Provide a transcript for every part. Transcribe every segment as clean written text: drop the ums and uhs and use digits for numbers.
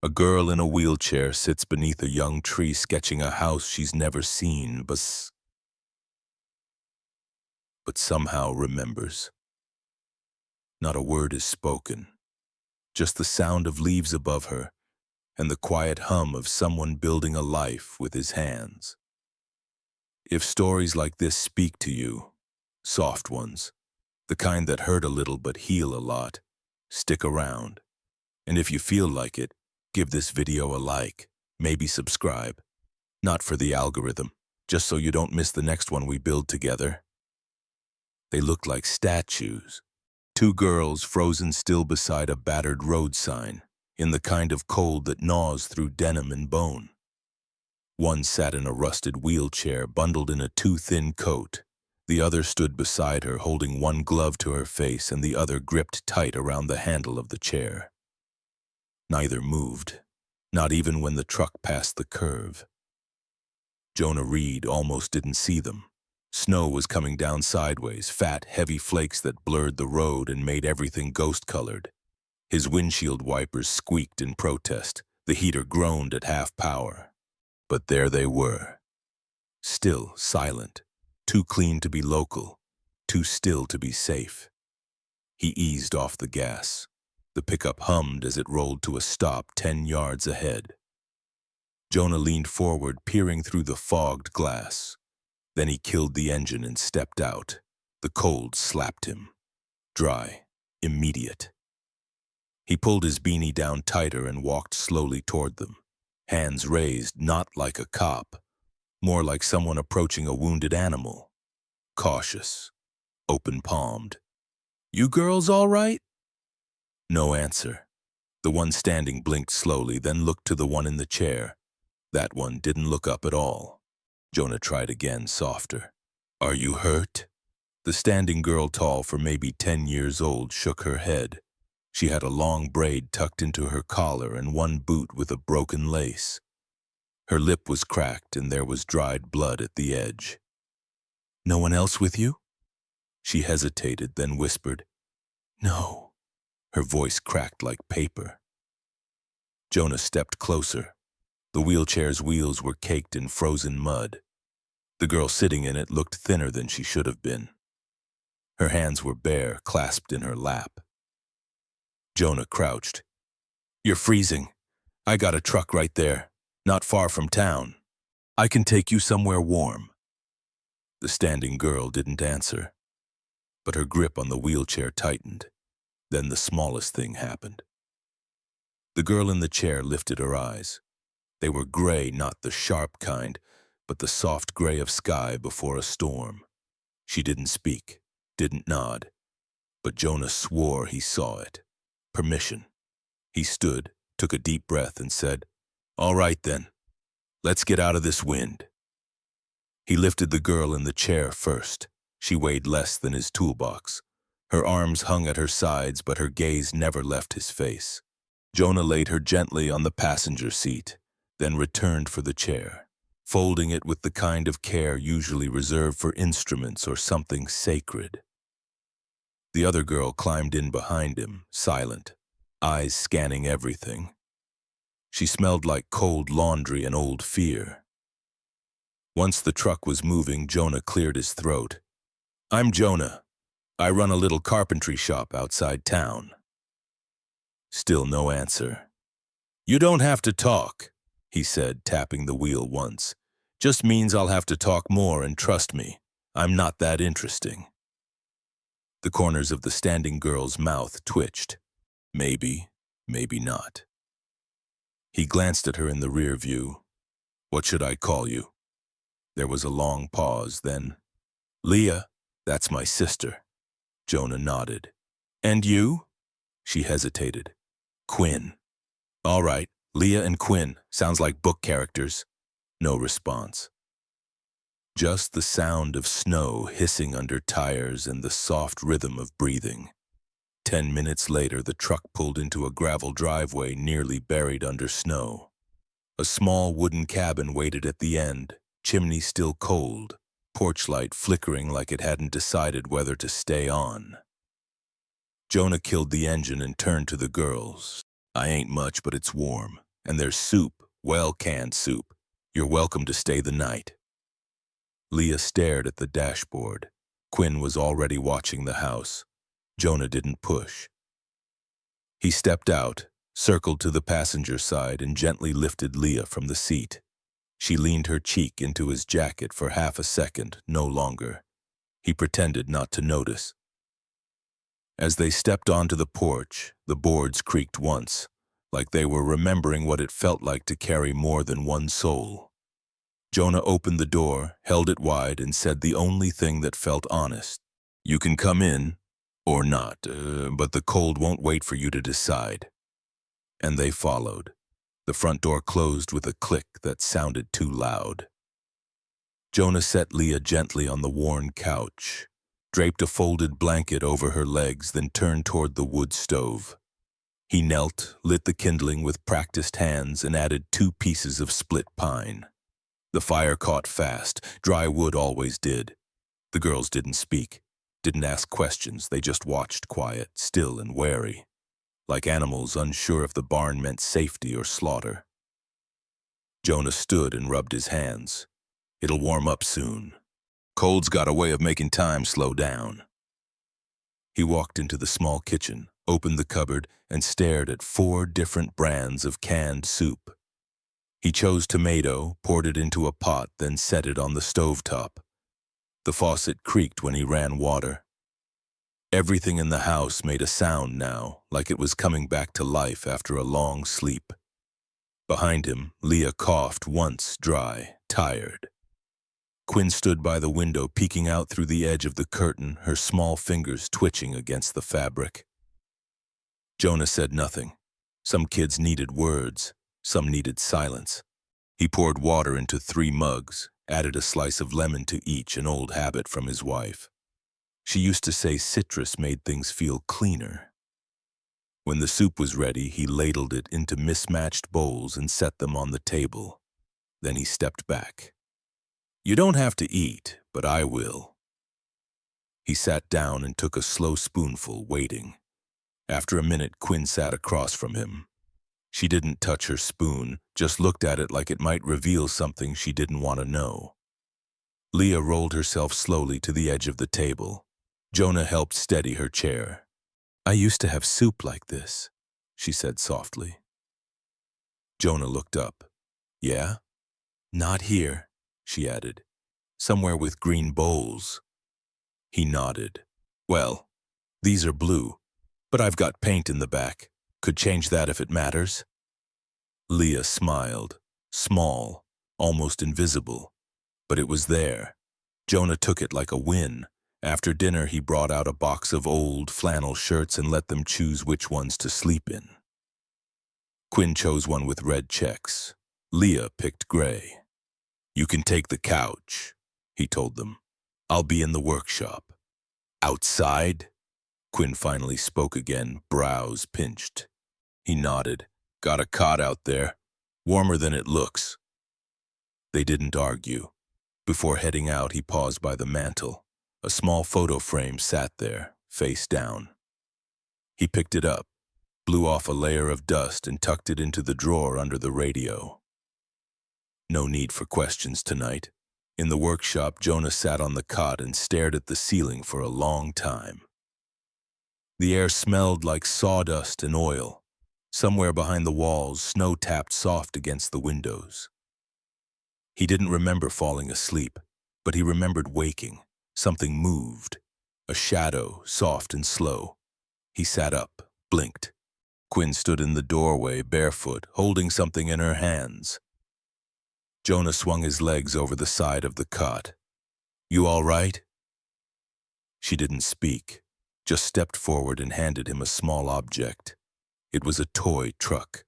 A girl in a wheelchair sits beneath a young tree sketching a house she's never seen, but somehow remembers. Not a word is spoken, just the sound of leaves above her and the quiet hum of someone building a life with his hands. If stories like this speak to you, soft ones, the kind that hurt a little but heal a lot, stick around. And if you feel like it, give this video a like, maybe subscribe. Not for the algorithm, just so you don't miss the next one we build together. They look like statues. Two girls frozen still beside a battered road sign, in the kind of cold that gnaws through denim and bone. One sat in a rusted wheelchair, bundled in a too-thin coat. The other stood beside her, holding one glove to her face and the other gripped tight around the handle of the chair. Neither moved, not even when the truck passed the curve. Jonah Reed almost didn't see them. Snow was coming down sideways, fat, heavy flakes that blurred the road and made everything ghost-colored. His windshield wipers squeaked in protest. The heater groaned at half power. But there they were. Still, silent, too clean to be local, too still to be safe. He eased off the gas. The pickup hummed as it rolled to a stop 10 yards ahead. Jonah leaned forward, peering through the fogged glass. Then he killed the engine and stepped out. The cold slapped him. Dry, immediate. He pulled his beanie down tighter and walked slowly toward them. Hands raised, not like a cop, more like someone approaching a wounded animal. Cautious, open-palmed. "You girls all right?" No answer. The one standing blinked slowly, then looked to the one in the chair. That one didn't look up at all. Jonah tried again, softer. "Are you hurt?" The standing girl, tall for maybe 10 years old, shook her head. She had a long braid tucked into her collar and one boot with a broken lace. Her lip was cracked and there was dried blood at the edge. "No one else with you?" She hesitated, then whispered, "No." Her voice cracked like paper. Jonah stepped closer. The wheelchair's wheels were caked in frozen mud. The girl sitting in it looked thinner than she should have been. Her hands were bare, clasped in her lap. Jonah crouched. "You're freezing. I got a truck right there, not far from town. I can take you somewhere warm." The standing girl didn't answer, but her grip on the wheelchair tightened. Then the smallest thing happened. The girl in the chair lifted her eyes. They were gray, not the sharp kind, but the soft gray of sky before a storm. She didn't speak, didn't nod, but Jonah swore he saw it. Permission. He stood, took a deep breath, and said, "All right then, let's get out of this wind." He lifted the girl in the chair first. She weighed less than his toolbox. Her arms hung at her sides, but her gaze never left his face. Jonah laid her gently on the passenger seat, then returned for the chair, folding it with the kind of care usually reserved for instruments or something sacred. The other girl climbed in behind him, silent, eyes scanning everything. She smelled like cold laundry and old fear. Once the truck was moving, Jonah cleared his throat. "I'm Jonah. I run a little carpentry shop outside town." Still no answer. "You don't have to talk," he said, tapping the wheel once. "Just means I'll have to talk more, and trust me, I'm not that interesting." The corners of the standing girl's mouth twitched. Maybe, maybe not. He glanced at her in the rear view. "What should I call you?" There was a long pause, then, "Leah, that's my sister." Jonah nodded. "And you?" She hesitated. "Quinn." "All right, Leah and Quinn. Sounds like book characters." No response. Just the sound of snow hissing under tires and the soft rhythm of breathing. 10 minutes later, the truck pulled into a gravel driveway nearly buried under snow. A small wooden cabin waited at the end, chimney still cold, porch light flickering like it hadn't decided whether to stay on. Jonah killed the engine and turned to the girls. "I ain't much, but it's warm. And there's soup, well-canned soup. You're welcome to stay the night." Leah stared at the dashboard. Quinn was already watching the house. Jonah didn't push. He stepped out, circled to the passenger side, and gently lifted Leah from the seat. She leaned her cheek into his jacket for half a second, no longer. He pretended not to notice. As they stepped onto the porch, the boards creaked once, like they were remembering what it felt like to carry more than one soul. Jonah opened the door, held it wide, and said the only thing that felt honest. "You can come in, or not, but the cold won't wait for you to decide." And they followed. The front door closed with a click that sounded too loud. Jonah set Leah gently on the worn couch, draped a folded blanket over her legs, then turned toward the wood stove. He knelt, lit the kindling with practiced hands, and added 2 pieces of split pine. The fire caught fast. Dry wood always did. The girls didn't speak, didn't ask questions. They just watched, quiet, still and wary, like animals unsure if the barn meant safety or slaughter. Jonah stood and rubbed his hands. "It'll warm up soon. Cold's got a way of making time slow down." He walked into the small kitchen, opened the cupboard, and stared at 4 different brands of canned soup. He chose tomato, poured it into a pot, then set it on the stovetop. The faucet creaked when he ran water. Everything in the house made a sound now, like it was coming back to life after a long sleep. Behind him, Leah coughed once, dry, tired. Quinn stood by the window, peeking out through the edge of the curtain, her small fingers twitching against the fabric. Jonah said nothing. Some kids needed words, some needed silence. He poured water into 3 mugs, added a slice of lemon to each, an old habit from his wife. She used to say citrus made things feel cleaner. When the soup was ready, he ladled it into mismatched bowls and set them on the table. Then he stepped back. "You don't have to eat, but I will." He sat down and took a slow spoonful, waiting. After a minute, Quinn sat across from him. She didn't touch her spoon, just looked at it like it might reveal something she didn't want to know. Leah rolled herself slowly to the edge of the table. Jonah helped steady her chair. "I used to have soup like this," she said softly. Jonah looked up. "Yeah?" "Not here," she added. "Somewhere with green bowls." He nodded. "Well, these are blue, but I've got paint in the back. Could change that if it matters." Leah smiled, small, almost invisible, but it was there. Jonah took it like a win. After dinner, he brought out a box of old flannel shirts and let them choose which ones to sleep in. Quinn chose one with red checks. Leah picked gray. "You can take the couch," he told them. "I'll be in the workshop." "Outside?" Quinn finally spoke again, brows pinched. He nodded. "Got a cot out there. Warmer than it looks." They didn't argue. Before heading out, he paused by the mantel. A small photo frame sat there, face down. He picked it up, blew off a layer of dust, and tucked it into the drawer under the radio. No need for questions tonight. In the workshop, Jonah sat on the cot and stared at the ceiling for a long time. The air smelled like sawdust and oil. Somewhere behind the walls, snow tapped soft against the windows. He didn't remember falling asleep, but he remembered waking. Something moved, a shadow, soft and slow. He sat up, blinked. Quinn stood in the doorway, barefoot, holding something in her hands. Jonah swung his legs over the side of the cot. "You all right?" She didn't speak, just stepped forward and handed him a small object. It was a toy truck,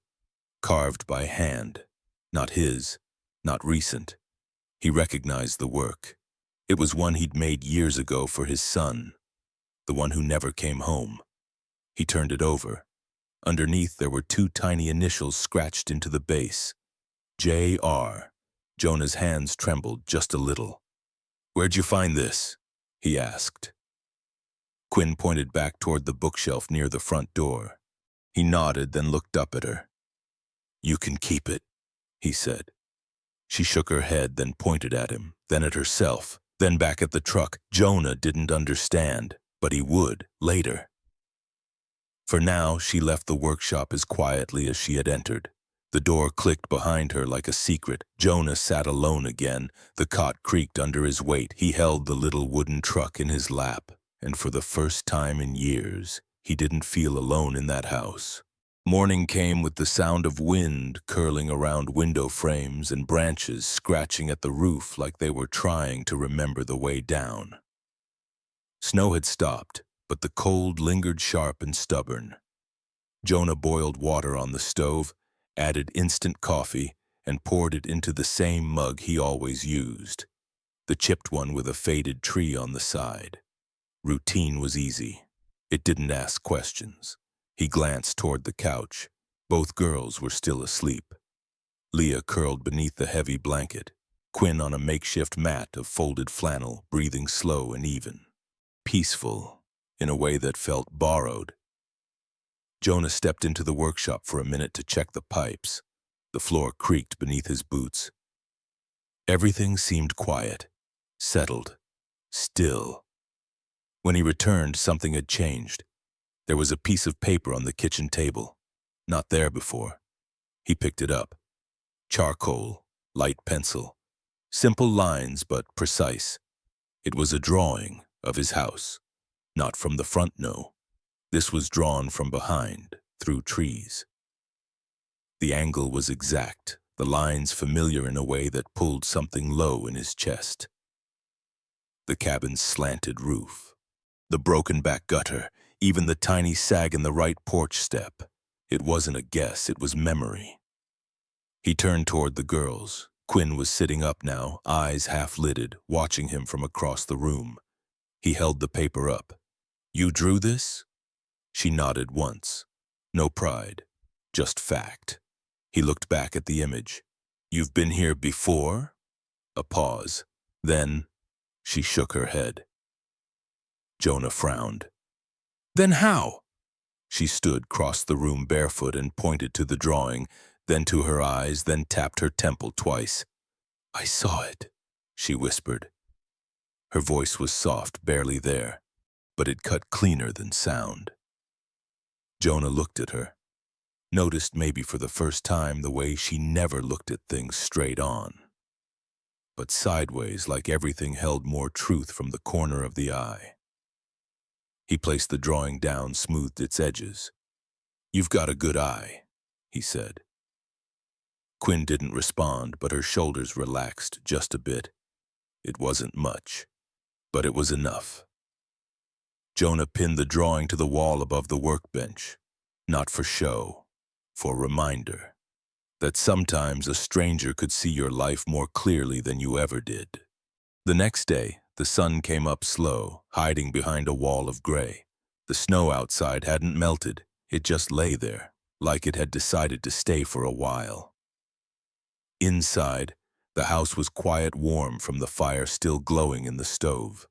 carved by hand. Not his, not recent. He recognized the work. It was one he'd made years ago for his son, the one who never came home. He turned it over. Underneath there were 2 tiny initials scratched into the base. J.R. Jonah's hands trembled just a little. "Where'd you find this?" he asked. Quinn pointed back toward the bookshelf near the front door. He nodded, then looked up at her. You can keep it, he said. She shook her head, then pointed at him, then at herself, then back at the truck. Jonah didn't understand, but he would later. For now, she left the workshop as quietly as she had entered. The door clicked behind her like a secret. Jonah sat alone again. The cot creaked under his weight. He held the little wooden truck in his lap, and for the first time in years, he didn't feel alone in that house. Morning came with the sound of wind curling around window frames and branches scratching at the roof like they were trying to remember the way down. Snow had stopped, but the cold lingered sharp and stubborn. Jonah boiled water on the stove, added instant coffee, and poured it into the same mug he always used, the chipped one with a faded tree on the side. Routine was easy. It didn't ask questions. He glanced toward the couch. Both girls were still asleep. Leah curled beneath the heavy blanket, Quinn on a makeshift mat of folded flannel, breathing slow and even. Peaceful, in a way that felt borrowed. Jonah stepped into the workshop for a minute to check the pipes. The floor creaked beneath his boots. Everything seemed quiet, settled, still. When he returned, something had changed. There was a piece of paper on the kitchen table, not there before. He picked it up. Charcoal, light pencil, simple lines but precise. It was a drawing of his house, not from the front, no. This was drawn from behind, through trees. The angle was exact, the lines familiar in a way that pulled something low in his chest. The cabin's slanted roof, the broken back gutter, even the tiny sag in the right porch step. It wasn't a guess, it was memory. He turned toward the girls. Quinn was sitting up now, eyes half-lidded, watching him from across the room. He held the paper up. You drew this? She nodded once. No pride, just fact. He looked back at the image. You've been here before? A pause. Then, she shook her head. Jonah frowned. Then how? She stood, crossed the room barefoot and pointed to the drawing, then to her eyes, then tapped her temple twice. I saw it, she whispered. Her voice was soft, barely there, but it cut cleaner than sound. Jonah looked at her, noticed maybe for the first time the way she never looked at things straight on, but sideways, like everything held more truth from the corner of the eye. He placed the drawing down, smoothed its edges. You've got a good eye, he said. Quinn didn't respond, but her shoulders relaxed just a bit. It wasn't much, but it was enough. Jonah pinned the drawing to the wall above the workbench, not for show, for reminder that sometimes a stranger could see your life more clearly than you ever did. The next day, the sun came up slow, hiding behind a wall of gray. The snow outside hadn't melted, it just lay there, like it had decided to stay for a while. Inside, the house was quiet, warm from the fire still glowing in the stove.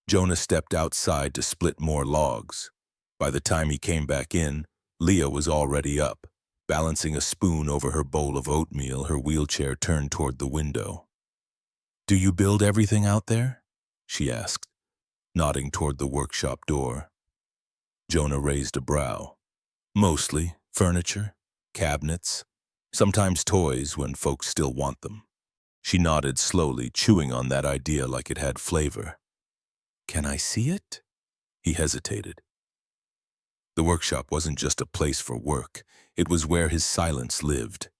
Jonah stepped outside to split more logs. By the time he came back in, Leah was already up, balancing a spoon over her bowl of oatmeal, her wheelchair turned toward the window. Do you build everything out there? She asked, nodding toward the workshop door. Jonah raised a brow. Mostly furniture, cabinets, sometimes toys when folks still want them. She nodded slowly, chewing on that idea like it had flavor. Can I see it? He hesitated. The workshop wasn't just a place for work. It was where his silence lived.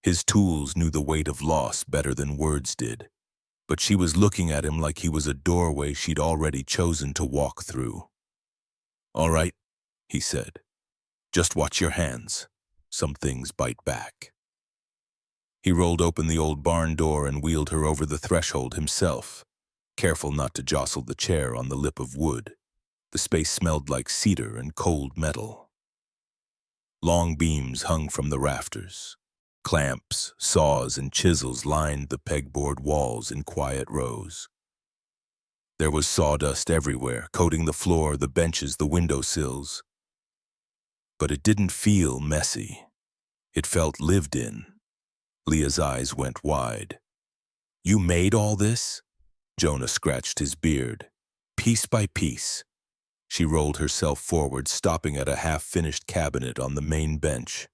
His tools knew the weight of loss better than words did. But she was looking at him like he was a doorway she'd already chosen to walk through. All right, he said. Just watch your hands. Some things bite back. He rolled open the old barn door and wheeled her over the threshold himself, careful not to jostle the chair on the lip of wood. The space smelled like cedar and cold metal. Long beams hung from the rafters. Clamps, saws, and chisels lined the pegboard walls in quiet rows. There was sawdust everywhere, coating the floor, the benches, the windowsills. But it didn't feel messy. It felt lived in. Leah's eyes went wide. You made all this? Jonah scratched his beard. Piece by piece. She rolled herself forward, stopping at a half-finished cabinet on the main bench.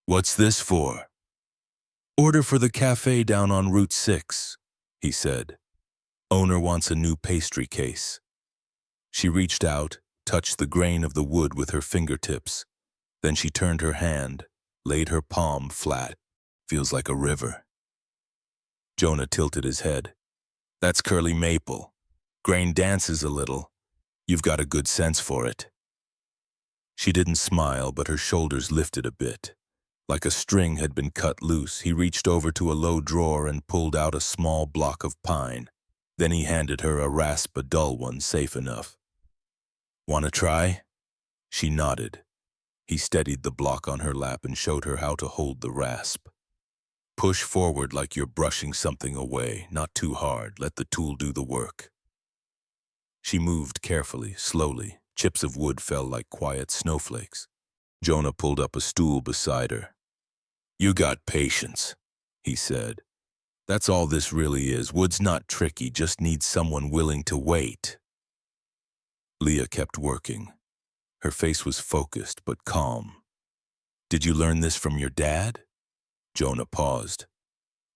What's this for? Order for the cafe down on Route 6, he said. Owner wants a new pastry case. She reached out, touched the grain of the wood with her fingertips. Then she turned her hand, laid her palm flat. Feels like a river. Jonah tilted his head. That's curly maple. Grain dances a little. You've got a good sense for it. She didn't smile, but her shoulders lifted a bit. Like a string had been cut loose, he reached over to a low drawer and pulled out a small block of pine. Then he handed her a rasp, a dull one, safe enough. Want to try? She nodded. He steadied the block on her lap and showed her how to hold the rasp. Push forward like you're brushing something away, not too hard. Let the tool do the work. She moved carefully, slowly. Chips of wood fell like quiet snowflakes. Jonah pulled up a stool beside her. You got patience, he said. That's all this really is. Wood's not tricky, just needs someone willing to wait. Leah kept working. Her face was focused but calm. Did you learn this from your dad? Jonah paused.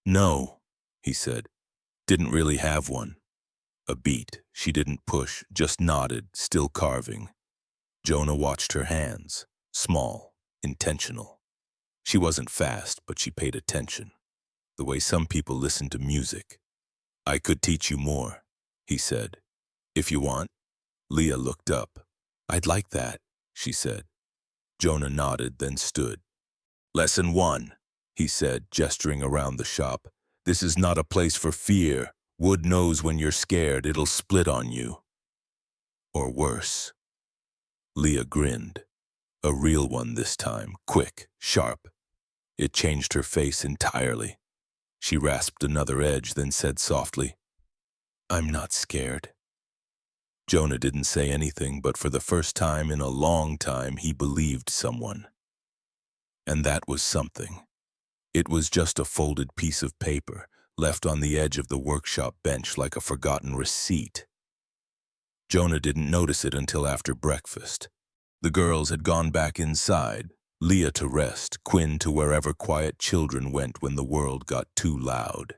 No, he said. Didn't really have one. A beat. She didn't push, just nodded, still carving. Jonah watched her hands. Small, intentional. She wasn't fast, but she paid attention. The way some people listen to music. I could teach you more, he said. If you want. Leah looked up. I'd like that, she said. Jonah nodded, then stood. Lesson 1, he said, gesturing around the shop. This is not a place for fear. Wood knows when you're scared, it'll split on you. Or worse. Leah grinned. A real one this time, quick, sharp. It changed her face entirely. She rasped another edge, then said softly, I'm not scared. Jonah didn't say anything, but for the first time in a long time, he believed someone. And that was something. It was just a folded piece of paper, left on the edge of the workshop bench like a forgotten receipt. Jonah didn't notice it until after breakfast. The girls had gone back inside, Leah to rest, Quinn to wherever quiet children went when the world got too loud.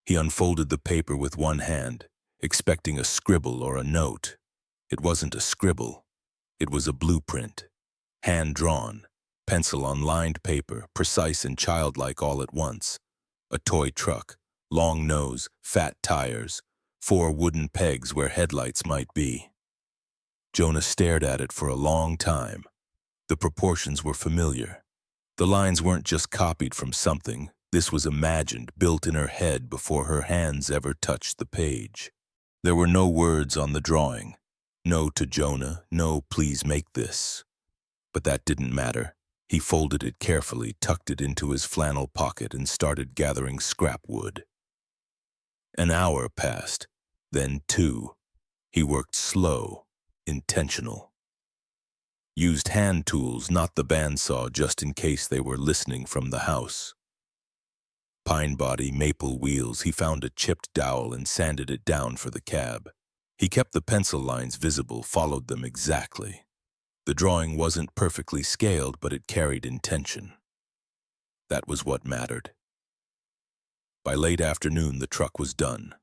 He unfolded the paper with one hand, expecting a scribble or a note. It wasn't a scribble. It was a blueprint. Hand-drawn, pencil on lined paper, precise and childlike all at once. A toy truck, long nose, fat tires, 4 wooden pegs where headlights might be. Jonah stared at it for a long time. The proportions were familiar. The lines weren't just copied from something. This was imagined, built in her head before her hands ever touched the page. There were no words on the drawing. No to Jonah, no please make this. But that didn't matter. He folded it carefully, tucked it into his flannel pocket, and started gathering scrap wood. An hour passed, then 2. He worked slow, intentional. Used hand tools, not the bandsaw, just in case they were listening from the house. Pine body, maple wheels, he found a chipped dowel and sanded it down for the cab. He kept the pencil lines visible, followed them exactly. The drawing wasn't perfectly scaled, but it carried intention. That was what mattered. By late afternoon, the truck was done.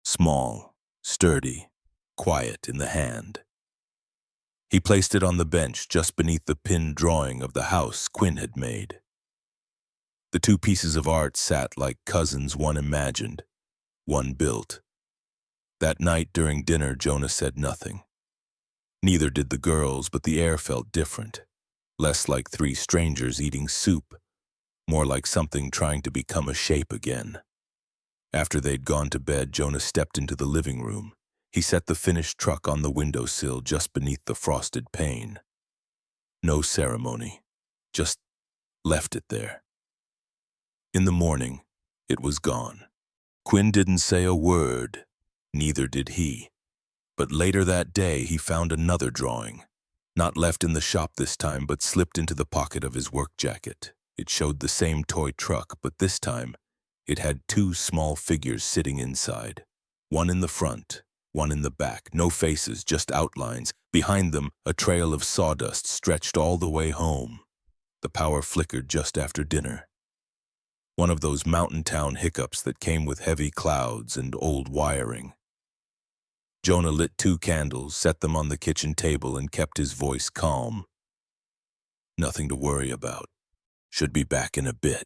Small, sturdy, quiet in the hand. He placed it on the bench just beneath the pinned drawing of the house Quinn had made. The 2 pieces of art sat like cousins, one imagined, one built. That night during dinner, Jonah said nothing. Neither did the girls, but the air felt different. Less like 3 strangers eating soup, more like something trying to become a shape again. After they'd gone to bed, Jonah stepped into the living room. He set the finished truck on the windowsill just beneath the frosted pane. No ceremony, just left it there. In the morning, it was gone. Quinn didn't say a word, neither did he. But later that day, he found another drawing. Not left in the shop this time, but slipped into the pocket of his work jacket. It showed the same toy truck, but this time it had two small figures sitting inside. One in the front, one in the back. No faces, just outlines. Behind them, a trail of sawdust stretched all the way home. The power flickered just after dinner. One of those mountain town hiccups that came with heavy clouds and old wiring. Jonah lit 2 candles, set them on the kitchen table, and kept his voice calm. Nothing to worry about. Should be back in a bit.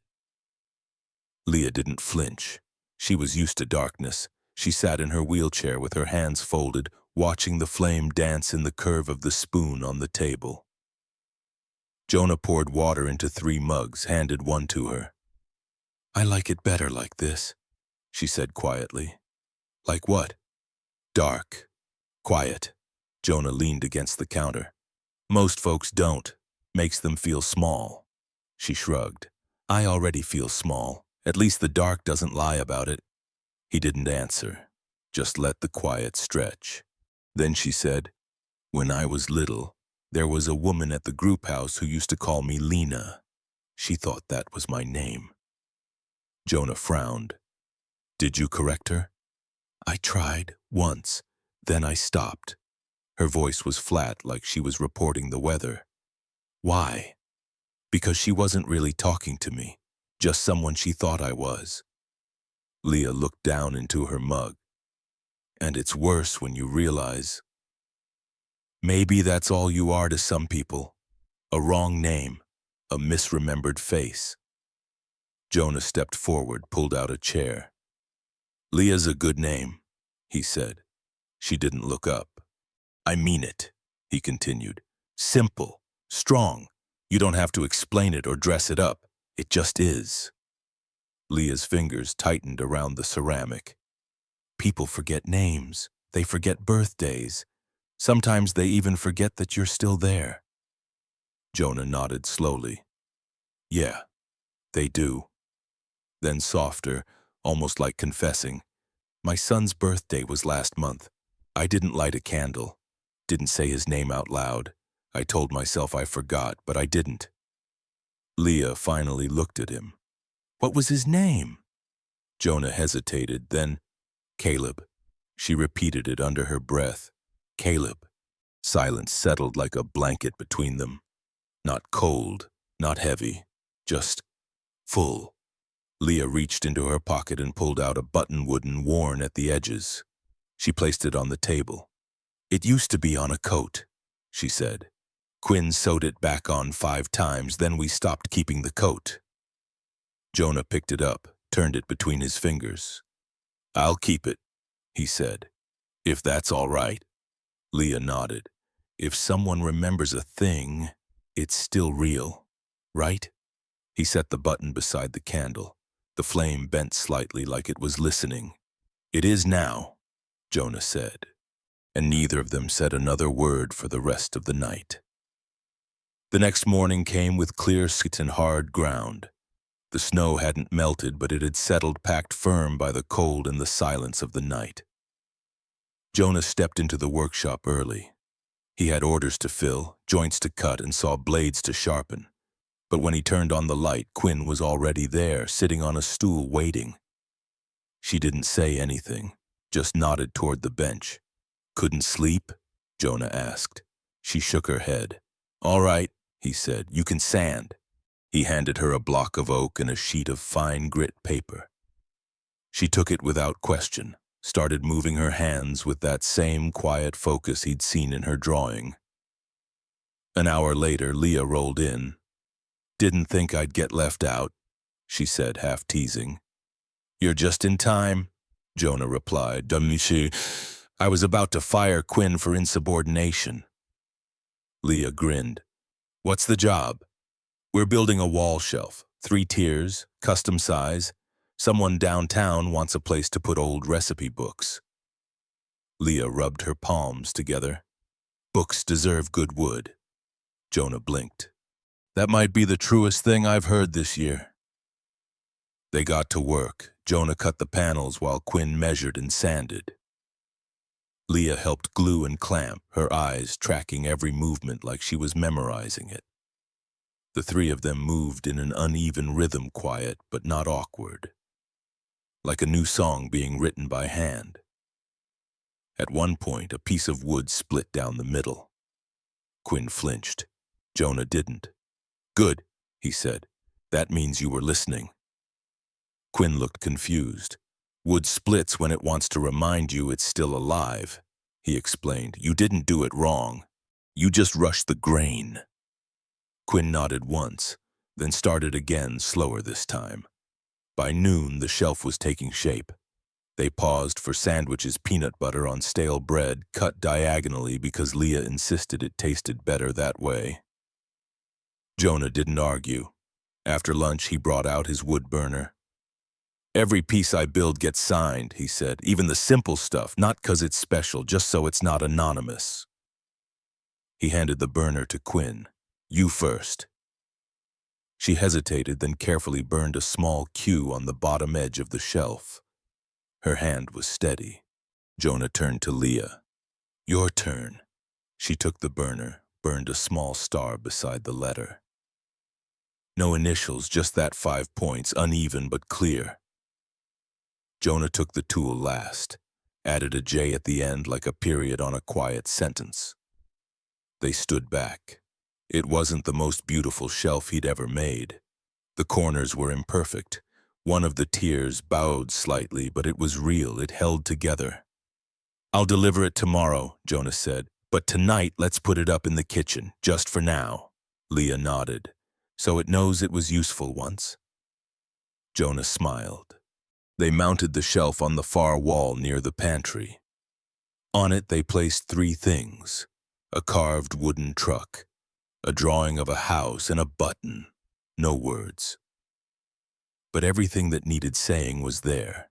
Leah didn't flinch. She was used to darkness. She sat in her wheelchair with her hands folded, watching the flame dance in the curve of the spoon on the table. Jonah poured water into 3 mugs, handed one to her. "I like it better like this," she said quietly. "Like what?" "Dark. Quiet." Jonah leaned against the counter. "Most folks don't. Makes them feel small." She shrugged. "I already feel small. At least the dark doesn't lie about it." He didn't answer, just let the quiet stretch. Then she said, "When I was little, there was a woman at the group house who used to call me Lena. She thought that was my name." Jonah frowned. "Did you correct her?" "I tried, once. Then I stopped." Her voice was flat, like she was reporting the weather. "Why?" "Because she wasn't really talking to me. Just someone she thought I was." Leah looked down into her mug. "And it's worse when you realize maybe that's all you are to some people. A wrong name, a misremembered face." Jonah stepped forward, pulled out a chair. "Leah's a good name," he said. She didn't look up. "I mean it," he continued. "Simple, strong. You don't have to explain it or dress it up. It just is." Leah's fingers tightened around the ceramic. "People forget names. They forget birthdays. Sometimes they even forget that you're still there." Jonah nodded slowly. "Yeah, they do." Then softer, almost like confessing, "My son's birthday was last month. I didn't light a candle. Didn't say his name out loud. I told myself I forgot, but I didn't." Leah finally looked at him. "What was his name?" Jonah hesitated, then, "Caleb." She repeated it under her breath. "Caleb." Silence settled like a blanket between them. Not cold, not heavy, just full. Leah reached into her pocket and pulled out a button wooden worn at the edges. She placed it on the table. "It used to be on a coat," she said. "Quinn sewed it back on 5 times, then we stopped keeping the coat." Jonah picked it up, turned it between his fingers. "I'll keep it," he said. "If that's all right." Leah nodded. "If someone remembers a thing, it's still real, right?" He set the button beside the candle. The flame bent slightly like it was listening. "It is now," Jonah said, and neither of them said another word for the rest of the night. The next morning came with clear skies and hard ground. The snow hadn't melted, but it had settled, packed firm by the cold and the silence of the night. Jonah stepped into the workshop early. He had orders to fill, joints to cut, and saw blades to sharpen. But when he turned on the light, Quinn was already there, sitting on a stool waiting. She didn't say anything, just nodded toward the bench. "Couldn't sleep?" Jonah asked. She shook her head. "All right," he said, "you can sand." He handed her a block of oak and a sheet of fine grit paper. She took it without question, started moving her hands with that same quiet focus he'd seen in her drawing. An hour later, Leah rolled in. "Didn't think I'd get left out," she said, half teasing. "You're just in time," Jonah replied. "Monsieur, I was about to fire Quinn for insubordination." Leah grinned. "What's the job?" "We're building a wall shelf, 3 tiers, custom size. Someone downtown wants a place to put old recipe books." Leah rubbed her palms together. "Books deserve good wood." Jonah blinked. "That might be the truest thing I've heard this year." They got to work. Jonah cut the panels while Quinn measured and sanded. Leah helped glue and clamp, her eyes tracking every movement like she was memorizing it. The three of them moved in an uneven rhythm, quiet but not awkward, like a new song being written by hand. At one point, a piece of wood split down the middle. Quinn flinched. Jonah didn't. "Good," he said. "That means you were listening." Quinn looked confused. "Wood splits when it wants to remind you it's still alive," he explained. "You didn't do it wrong. You just rushed the grain." Quinn nodded once, then started again, slower this time. By noon, the shelf was taking shape. They paused for sandwiches, peanut butter on stale bread, cut diagonally because Leah insisted it tasted better that way. Jonah didn't argue. After lunch, he brought out his wood burner. "Every piece I build gets signed," he said, "even the simple stuff, not 'cause it's special, just so it's not anonymous." He handed the burner to Quinn. "You first." She hesitated, then carefully burned a small Q on the bottom edge of the shelf. Her hand was steady. Jonah turned to Leah. "Your turn." She took the burner, burned a small star beside the letter. No initials, just that 5 points, uneven but clear. Jonah took the tool last, added a J at the end like a period on a quiet sentence. They stood back. It wasn't the most beautiful shelf he'd ever made. The corners were imperfect. One of the tiers bowed slightly, but it was real. It held together. "I'll deliver it tomorrow," Jonah said, "but tonight let's put it up in the kitchen, just for now." Leah nodded. "So it knows it was useful once?" Jonah smiled. They mounted the shelf on the far wall near the pantry. On it they placed 3 things: a carved wooden truck, a drawing of a house, and a button. No words. But everything that needed saying was there.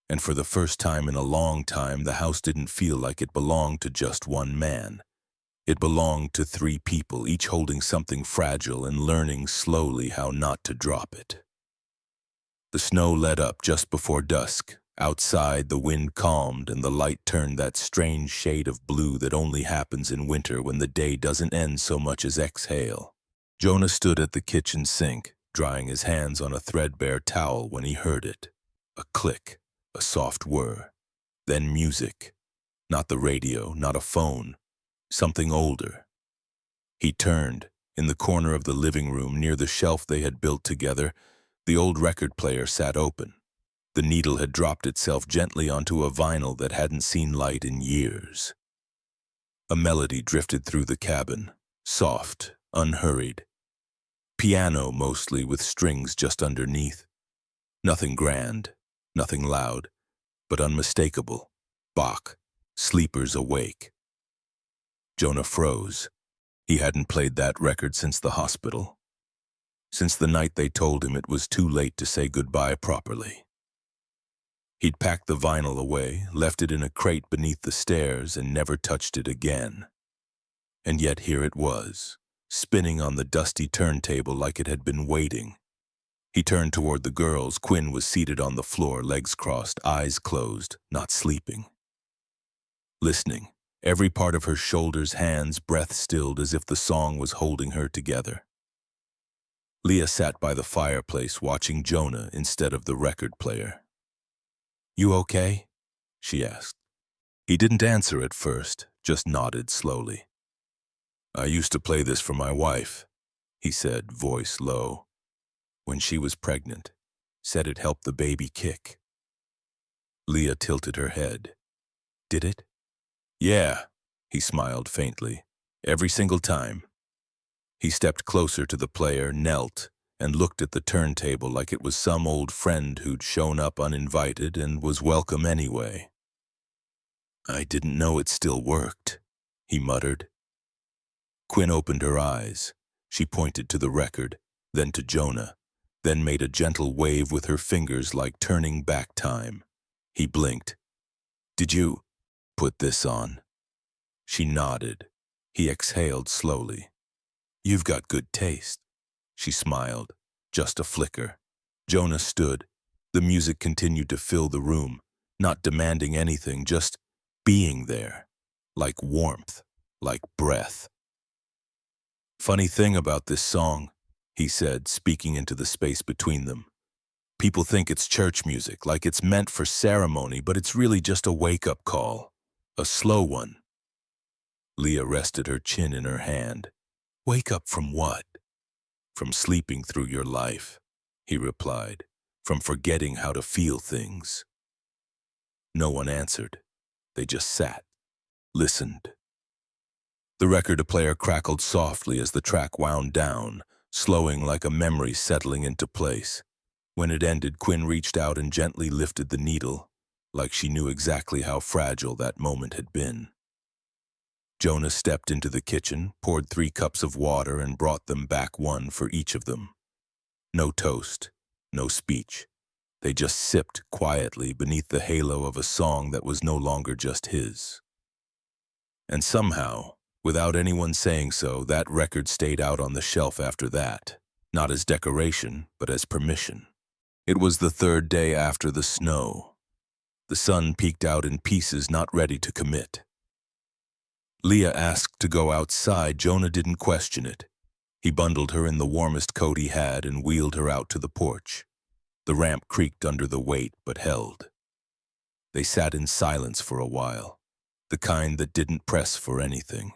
And for the first time in a long time, the house didn't feel like it belonged to just one man. It belonged to 3 people, each holding something fragile and learning slowly how not to drop it. The snow let up just before dusk. Outside, the wind calmed and the light turned that strange shade of blue that only happens in winter when the day doesn't end so much as exhale. Jonah stood at the kitchen sink, drying his hands on a threadbare towel when he heard it. A click, a soft whir, then music. Not the radio, not a phone, something older. He turned. In the corner of the living room near the shelf they had built together, the old record player sat open. The needle had dropped itself gently onto a vinyl that hadn't seen light in years. A melody drifted through the cabin, soft, unhurried. Piano mostly, with strings just underneath. Nothing grand, nothing loud, but unmistakable. Bach, Sleepers Awake. Jonah froze. He hadn't played that record since the hospital. Since the night they told him it was too late to say goodbye properly. He'd packed the vinyl away, left it in a crate beneath the stairs, and never touched it again. And yet here it was, spinning on the dusty turntable like it had been waiting. He turned toward the girls. Quinn was seated on the floor, legs crossed, eyes closed, not sleeping. Listening, every part of her shoulders, hands, breath stilled as if the song was holding her together. Leah sat by the fireplace watching Jonah instead of the record player. "You okay?" she asked. He didn't answer at first, just nodded slowly. "I used to play this for my wife," he said, voice low. "When she was pregnant. Said it helped the baby kick." Leah tilted her head. "Did it?" "Yeah," he smiled faintly. "Every single time." He stepped closer to the player, knelt, and looked at the turntable like it was some old friend who'd shown up uninvited and was welcome anyway. "I didn't know it still worked," he muttered. Quinn opened her eyes. She pointed to the record, then to Jonah, then made a gentle wave with her fingers like turning back time. He blinked. "Did you put this on?" She nodded. He exhaled slowly. "You've got good taste." She smiled, just a flicker. Jonah stood. The music continued to fill the room, not demanding anything, just being there, like warmth, like breath. Funny thing about this song, he said, speaking into the space between them. People think it's church music, like it's meant for ceremony, but it's really just a wake-up call. A slow one. Leah rested her chin in her hand. Wake up from what? From sleeping through your life, he replied. From forgetting how to feel things. No one answered. They just sat, listened. The record player crackled softly as the track wound down, slowing like a memory settling into place. When it ended, Quinn reached out and gently lifted the needle, like she knew exactly how fragile that moment had been. Jonah stepped into the kitchen, poured 3 cups of water, and brought them back, one for each of them. No toast, no speech. They just sipped quietly beneath the halo of a song that was no longer just his. And somehow, without anyone saying so, that record stayed out on the shelf after that, not as decoration, but as permission. It was the 3rd day after the snow. The sun peeked out in pieces, not ready to commit. Leah asked to go outside. Jonah didn't question it. He bundled her in the warmest coat he had and wheeled her out to the porch. The ramp creaked under the weight, but held. They sat in silence for a while, the kind that didn't press for anything.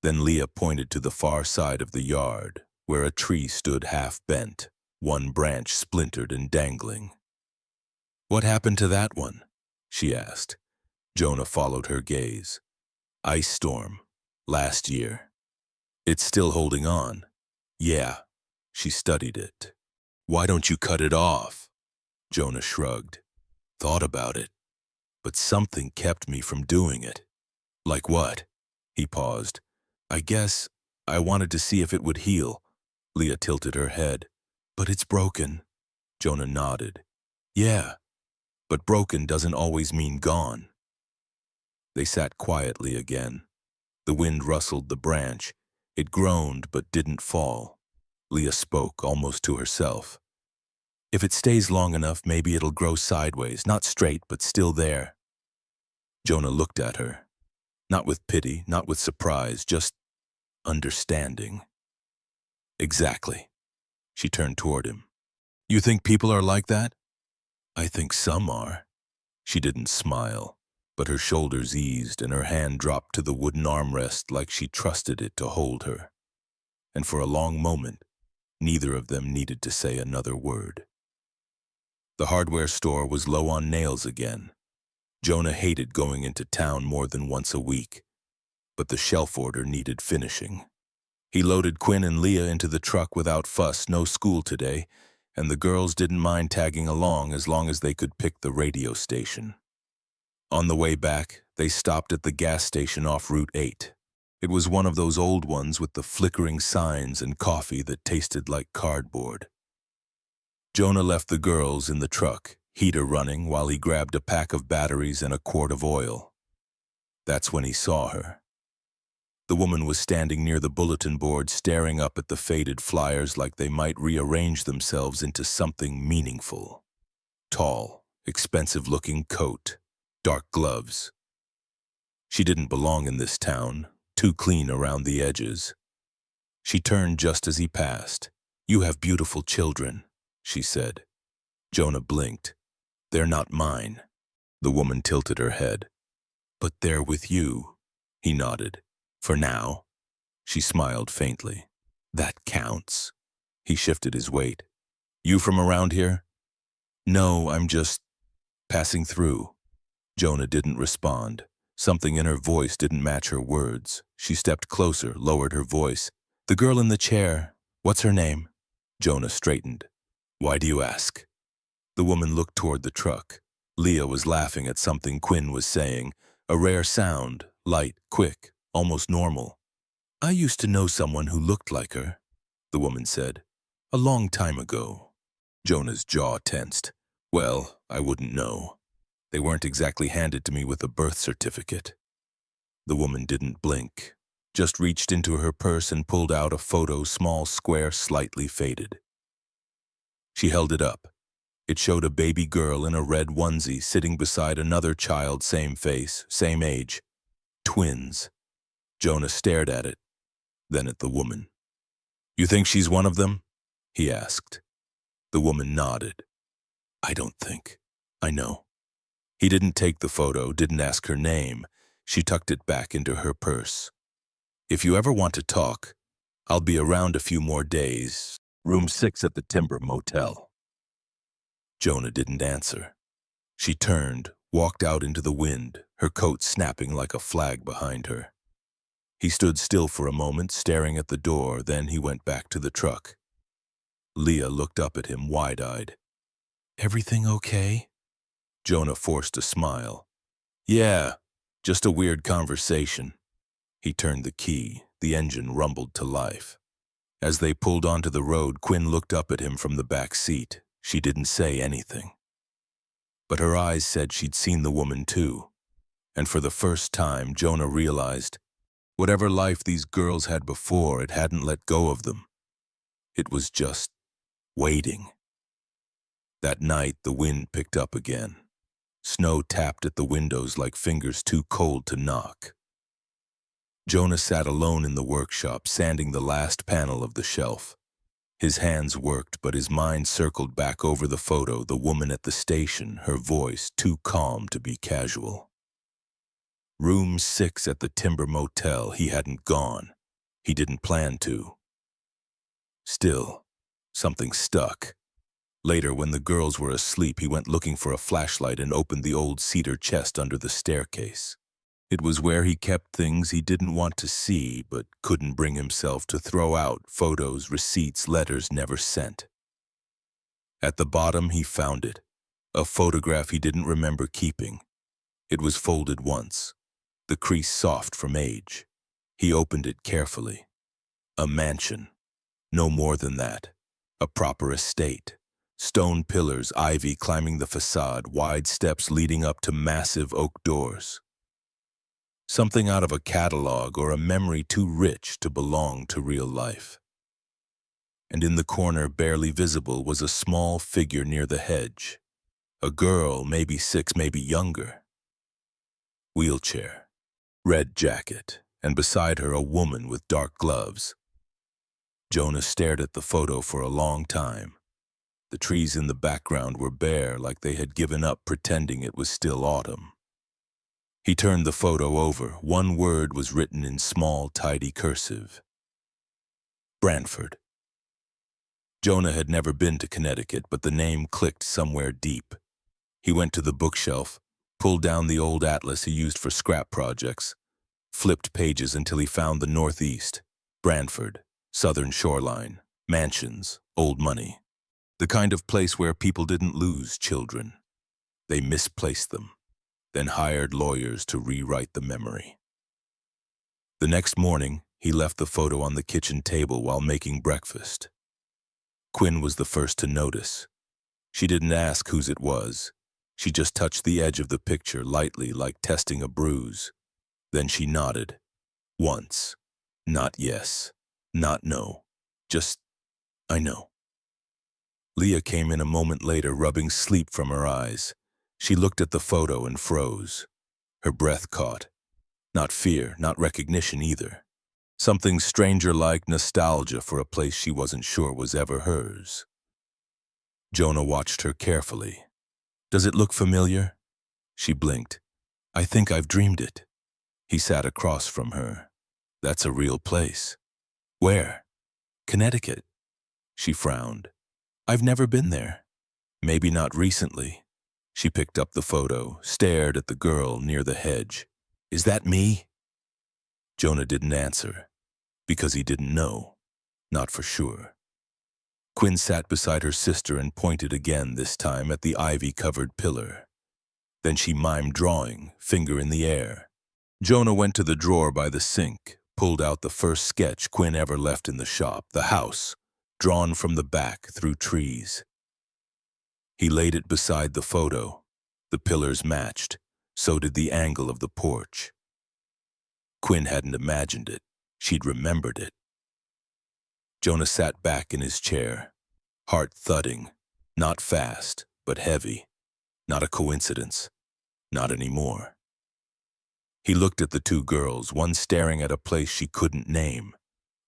Then Leah pointed to the far side of the yard, where a tree stood half bent, one branch splintered and dangling. What happened to that one? She asked. Jonah followed her gaze. Ice storm, last year. It's still holding on. Yeah, she studied it. Why don't you cut it off? Jonah shrugged. Thought about it, but something kept me from doing it. Like what? He paused. I guess I wanted to see if it would heal. Leah tilted her head. But it's broken. Jonah nodded. Yeah, but broken doesn't always mean gone. They sat quietly again. The wind rustled the branch. It groaned but didn't fall. Leah spoke almost to herself. If it stays long enough, maybe it'll grow sideways, not straight, but still there. Jonah looked at her. Not with pity, not with surprise, just understanding. Exactly. She turned toward him. You think people are like that? I think some are. She didn't smile, but her shoulders eased and her hand dropped to the wooden armrest like she trusted it to hold her. And for a long moment, neither of them needed to say another word. The hardware store was low on nails again. Jonah hated going into town more than once a week, but the shelf order needed finishing. He loaded Quinn and Leah into the truck without fuss. No school today, and the girls didn't mind tagging along as long as they could pick the radio station. On the way back, they stopped at the gas station off Route 8. It was one of those old ones with the flickering signs and coffee that tasted like cardboard. Jonah left the girls in the truck, heater running, while he grabbed a pack of batteries and a quart of oil. That's when he saw her. The woman was standing near the bulletin board, staring up at the faded flyers like they might rearrange themselves into something meaningful. Tall, expensive-looking coat, dark gloves. She didn't belong in this town, too clean around the edges. She turned just as he passed. You have beautiful children, she said. Jonah blinked. They're not mine. The woman tilted her head. But they're with you, he nodded. For now. She smiled faintly. That counts. He shifted his weight. You from around here? No, I'm just passing through. Jonah didn't respond. Something in her voice didn't match her words. She stepped closer, lowered her voice. The girl in the chair, what's her name? Jonah straightened. Why do you ask? The woman looked toward the truck. Leah was laughing at something Quinn was saying, a rare sound, light, quick, almost normal. I used to know someone who looked like her, the woman said. A long time ago. Jonah's jaw tensed. Well, I wouldn't know. They weren't exactly handed to me with a birth certificate. The woman didn't blink, just reached into her purse and pulled out a photo, small, square, slightly faded. She held it up. It showed a baby girl in a red onesie sitting beside another child, same face, same age. Twins. Jonah stared at it, then at the woman. "You think she's one of them?" he asked. The woman nodded. "I don't think. I know." He didn't take the photo, didn't ask her name. She tucked it back into her purse. "If you ever want to talk, I'll be around a few more days. Room 6 at the Timber Motel." Jonah didn't answer. She turned, walked out into the wind, her coat snapping like a flag behind her. He stood still for a moment, staring at the door, then he went back to the truck. Leah looked up at him, wide-eyed. "Everything okay?" Jonah forced a smile. "Yeah, just a weird conversation." He turned the key. The engine rumbled to life. As they pulled onto the road, Quinn looked up at him from the back seat. She didn't say anything. But her eyes said she'd seen the woman too. And for the first time, Jonah realized whatever life these girls had before, it hadn't let go of them. It was just waiting. That night, the wind picked up again. Snow tapped at the windows like fingers too cold to knock. Jonah sat alone in the workshop, sanding the last panel of the shelf. His hands worked, but his mind circled back over the photo, the woman at the station, her voice too calm to be casual. Room 6 at the Timber Motel. He hadn't gone. He didn't plan to. Still, something stuck. Later, when the girls were asleep, he went looking for a flashlight and opened the old cedar chest under the staircase. It was where he kept things he didn't want to see, but couldn't bring himself to throw out: photos, receipts, letters never sent. At the bottom, he found it, a photograph he didn't remember keeping. It was folded once, the crease soft from age. He opened it carefully. A mansion. No more than that. A proper estate. Stone pillars, ivy climbing the facade, wide steps leading up to massive oak doors. Something out of a catalog or a memory too rich to belong to real life. And in the corner, barely visible, was a small figure near the hedge. A girl, maybe 6, maybe younger. Wheelchair, red jacket, and beside her a woman with dark gloves. Jonah stared at the photo for a long time. The trees in the background were bare, like they had given up, pretending it was still autumn. He turned the photo over. One word was written in small, tidy cursive. Branford. Jonah had never been to Connecticut, but the name clicked somewhere deep. He went to the bookshelf, pulled down the old atlas he used for scrap projects, flipped pages until he found the Northeast. Branford, southern shoreline, mansions, old money. The kind of place where people didn't lose children. They misplaced them, then hired lawyers to rewrite the memory. The next morning, he left the photo on the kitchen table while making breakfast. Quinn was the first to notice. She didn't ask whose it was. She just touched the edge of the picture lightly, like testing a bruise. Then she nodded. Once. Not yes. Not no. Just, I know. Leah came in a moment later, rubbing sleep from her eyes. She looked at the photo and froze. Her breath caught. Not fear, not recognition either. Something stranger like nostalgia for a place she wasn't sure was ever hers. Jonah watched her carefully. "Does it look familiar?" She blinked. "I think I've dreamed it." He sat across from her. "That's a real place." "Where?" "Connecticut." She frowned. "I've never been there." "Maybe not recently." She picked up the photo, stared at the girl near the hedge. "Is that me?" Jonah didn't answer, because he didn't know, not for sure. Quinn sat beside her sister and pointed again, this time at the ivy-covered pillar. Then she mimed drawing, finger in the air. Jonah went to the drawer by the sink, pulled out the first sketch Quinn ever left in the shop, the house, drawn from the back through trees. He laid it beside the photo. The pillars matched, so did the angle of the porch. Quinn hadn't imagined it. She'd remembered it. Jonah sat back in his chair, heart thudding, not fast, but heavy. Not a coincidence. Not anymore. He looked at the two girls, one staring at a place she couldn't name,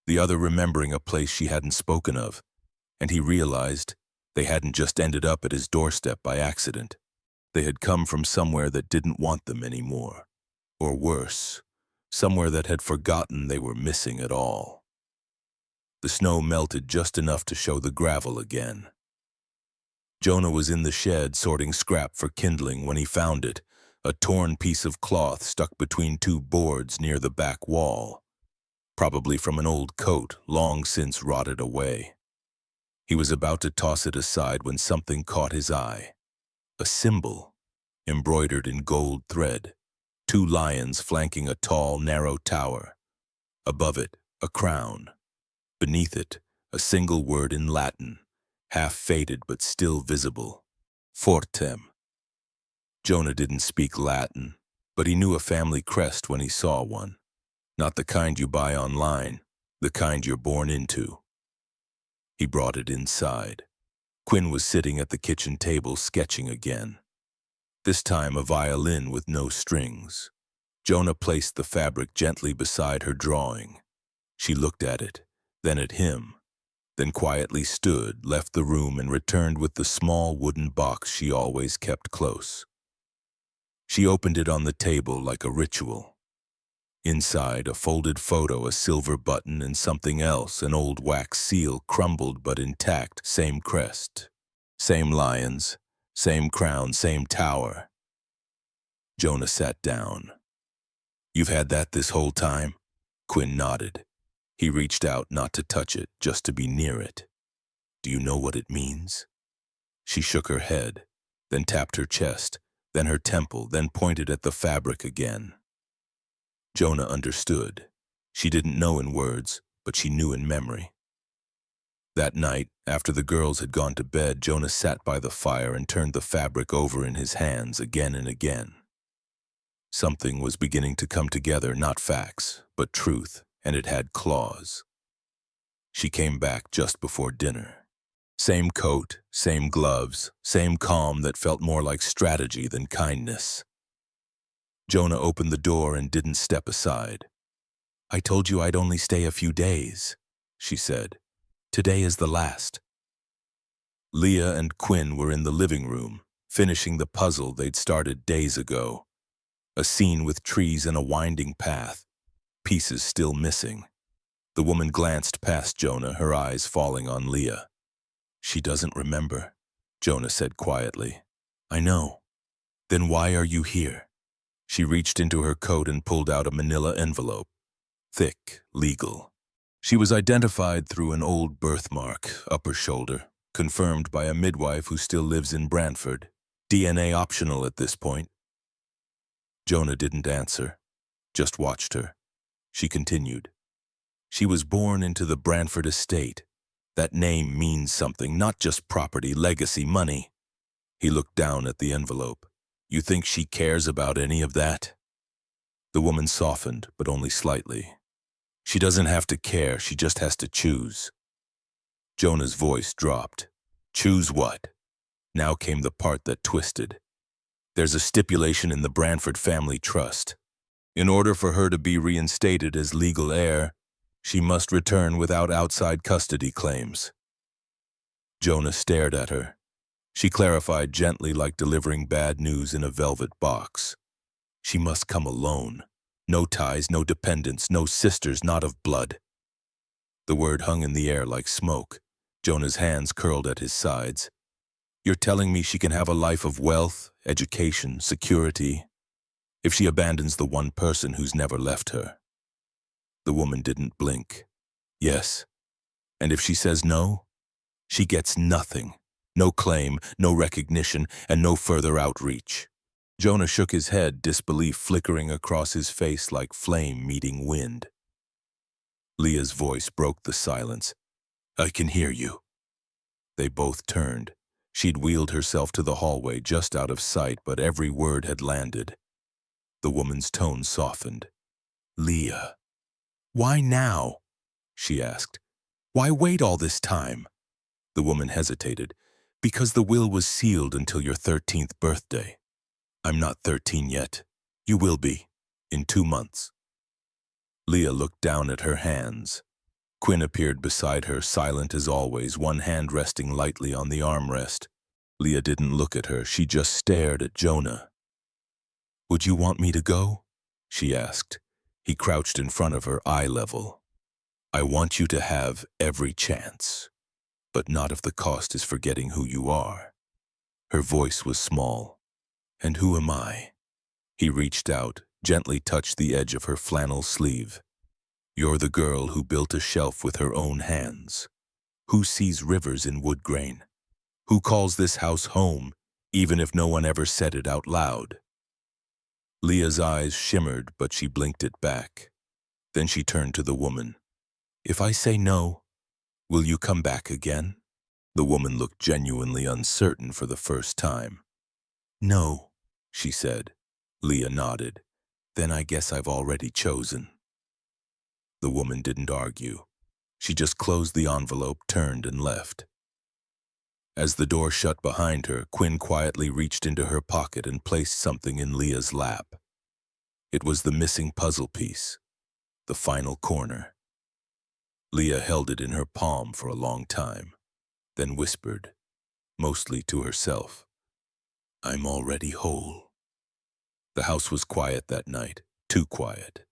the other remembering a place she hadn't spoken of, and he realized they hadn't just ended up at his doorstep by accident. They had come from somewhere that didn't want them anymore. Or worse, somewhere that had forgotten they were missing at all. The snow melted just enough to show the gravel again. Jonah was in the shed sorting scrap for kindling when he found it, a torn piece of cloth stuck between two boards near the back wall, probably from an old coat long since rotted away. He was about to toss it aside when something caught his eye. A symbol, embroidered in gold thread, two lions flanking a tall, narrow tower. Above it, a crown. Beneath it, a single word in Latin, half faded but still visible. Fortem. Jonah didn't speak Latin, but he knew a family crest when he saw one. Not the kind you buy online, the kind you're born into. He brought it inside. Quinn was sitting at the kitchen table sketching again. This time a violin with no strings. Jonah placed the fabric gently beside her drawing. She looked at it, then at him, then quietly stood, left the room and returned with the small wooden box she always kept close. She opened it on the table like a ritual. Inside, a folded photo, a silver button, and something else, an old wax seal, crumbled but intact, same crest, same lions, same crown, same tower. Jonah sat down. "You've had that this whole time?" Quinn nodded. He reached out not to touch it, just to be near it. "Do you know what it means?" She shook her head, then tapped her chest, then her temple, then pointed at the fabric again. Jonah understood. She didn't know in words, but she knew in memory. That night, after the girls had gone to bed, Jonah sat by the fire and turned the fabric over in his hands again and again. Something was beginning to come together, not facts, but truth, and it had claws. She came back just before dinner. Same coat, same gloves, same calm that felt more like strategy than kindness. Jonah opened the door and didn't step aside. "I told you I'd only stay a few days," she said. "Today is the last." Leah and Quinn were in the living room, finishing the puzzle they'd started days ago. A scene with trees and a winding path, pieces still missing. The woman glanced past Jonah, her eyes falling on Leah. "She doesn't remember," Jonah said quietly. "I know. Then why are you here?" She reached into her coat and pulled out a manila envelope. Thick, legal. She was identified through an old birthmark, upper shoulder, confirmed by a midwife who still lives in Brantford. DNA optional at this point. Jonah didn't answer, just watched her. She continued. "She was born into the Brantford estate. That name means something, not just property, legacy, money." He looked down at the envelope. "You think she cares about any of that?" The woman softened, but only slightly. "She doesn't have to care, she just has to choose." Jonah's voice dropped. "Choose what?" Now came the part that twisted. "There's a stipulation in the Brantford family trust. In order for her to be reinstated as legal heir, she must return without outside custody claims." Jonah stared at her. She clarified gently, like delivering bad news in a velvet box. "She must come alone. No ties, no dependents, no sisters, not of blood." The word hung in the air like smoke. Jonah's hands curled at his sides. "You're telling me she can have a life of wealth, education, security, if she abandons the one person who's never left her?" The woman didn't blink. "Yes. And if she says no, she gets nothing. No claim, no recognition, and no further outreach." Jonah shook his head, disbelief flickering across his face like flame meeting wind. Leah's voice broke the silence. "I can hear you." They both turned. She'd wheeled herself to the hallway, just out of sight, but every word had landed. The woman's tone softened. "Leah, why now?" she asked. "Why wait all this time?" The woman hesitated. Because the will was sealed until your 13th birthday. I'm not 13 yet. You will be. In 2 months. Leah looked down at her hands. Quinn appeared beside her, silent as always, one hand resting lightly on the armrest. Leah didn't look at her, she just stared at Jonah. Would you want me to go? She asked. He crouched in front of her, eye level. I want you to have every chance, but not if the cost is forgetting who you are. Her voice was small. And who am I? He reached out, gently touched the edge of her flannel sleeve. You're the girl who built a shelf with her own hands. Who sees rivers in wood grain? Who calls this house home, even if no one ever said it out loud? Leah's eyes shimmered, but she blinked it back. Then she turned to the woman. If I say no, will you come back again? The woman looked genuinely uncertain for the first time. No, she said. Leah nodded. Then I guess I've already chosen. The woman didn't argue. She just closed the envelope, turned, and left. As the door shut behind her, Quinn quietly reached into her pocket and placed something in Leah's lap. It was the missing puzzle piece, the final corner. Leah held it in her palm for a long time, then whispered, mostly to herself, I'm already whole. The house was quiet that night, too quiet.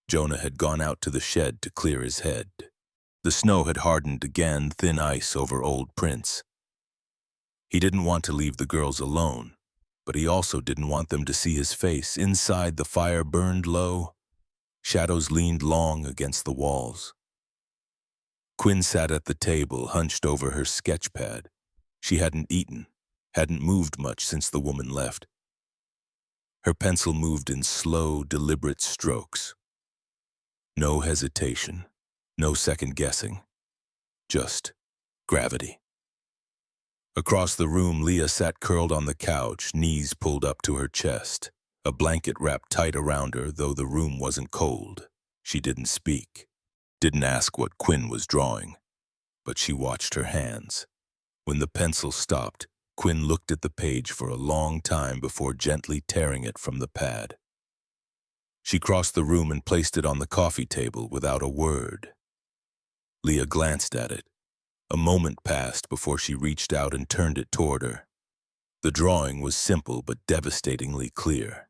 Jonah had gone out to the shed to clear his head. The snow had hardened again, thin ice over old prints. He didn't want to leave the girls alone, but he also didn't want them to see his face. Inside, the fire burned low. Shadows leaned long against the walls. Quinn sat at the table, hunched over her sketch pad. She hadn't eaten, hadn't moved much since the woman left. Her pencil moved in slow, deliberate strokes. No hesitation, no second guessing, just gravity. Across the room, Leah sat curled on the couch, knees pulled up to her chest, a blanket wrapped tight around her, though the room wasn't cold. She didn't speak, didn't ask what Quinn was drawing, but she watched her hands. When the pencil stopped, Quinn looked at the page for a long time before gently tearing it from the pad. She crossed the room and placed it on the coffee table without a word. Leah glanced at it. A moment passed before she reached out and turned it toward her. The drawing was simple but devastatingly clear.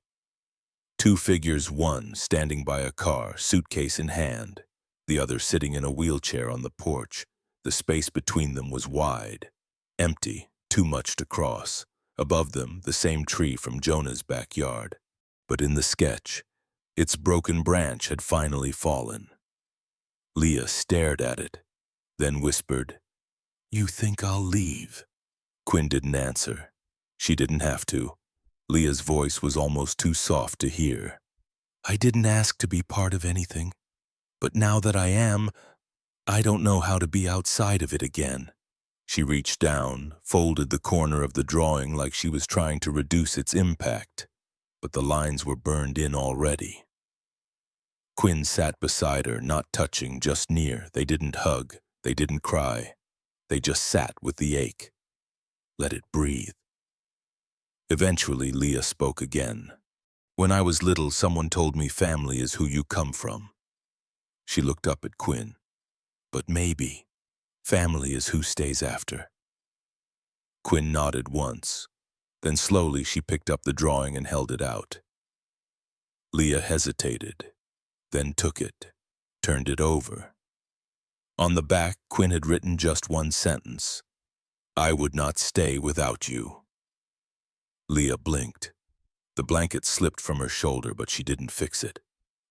2 figures, one standing by a car, suitcase in hand, the other sitting in a wheelchair on the porch. The space between them was wide, empty, too much to cross. Above them, the same tree from Jonah's backyard. But in the sketch, its broken branch had finally fallen. Leah stared at it, then whispered, You think I'll leave? Quinn didn't answer. She didn't have to. Leah's voice was almost too soft to hear. I didn't ask to be part of anything, but now that I am, I don't know how to be outside of it again. She reached down, folded the corner of the drawing like she was trying to reduce its impact, but the lines were burned in already. Quinn sat beside her, not touching, just near. They didn't hug, they didn't cry. They just sat with the ache. Let it breathe. Eventually, Leah spoke again. When I was little, someone told me family is who you come from. She looked up at Quinn. But maybe family is who stays after. Quinn nodded once. Then slowly she picked up the drawing and held it out. Leah hesitated, then took it, turned it over. On the back, Quinn had written just one sentence. I would not stay without you. Leah blinked. The blanket slipped from her shoulder, but she didn't fix it.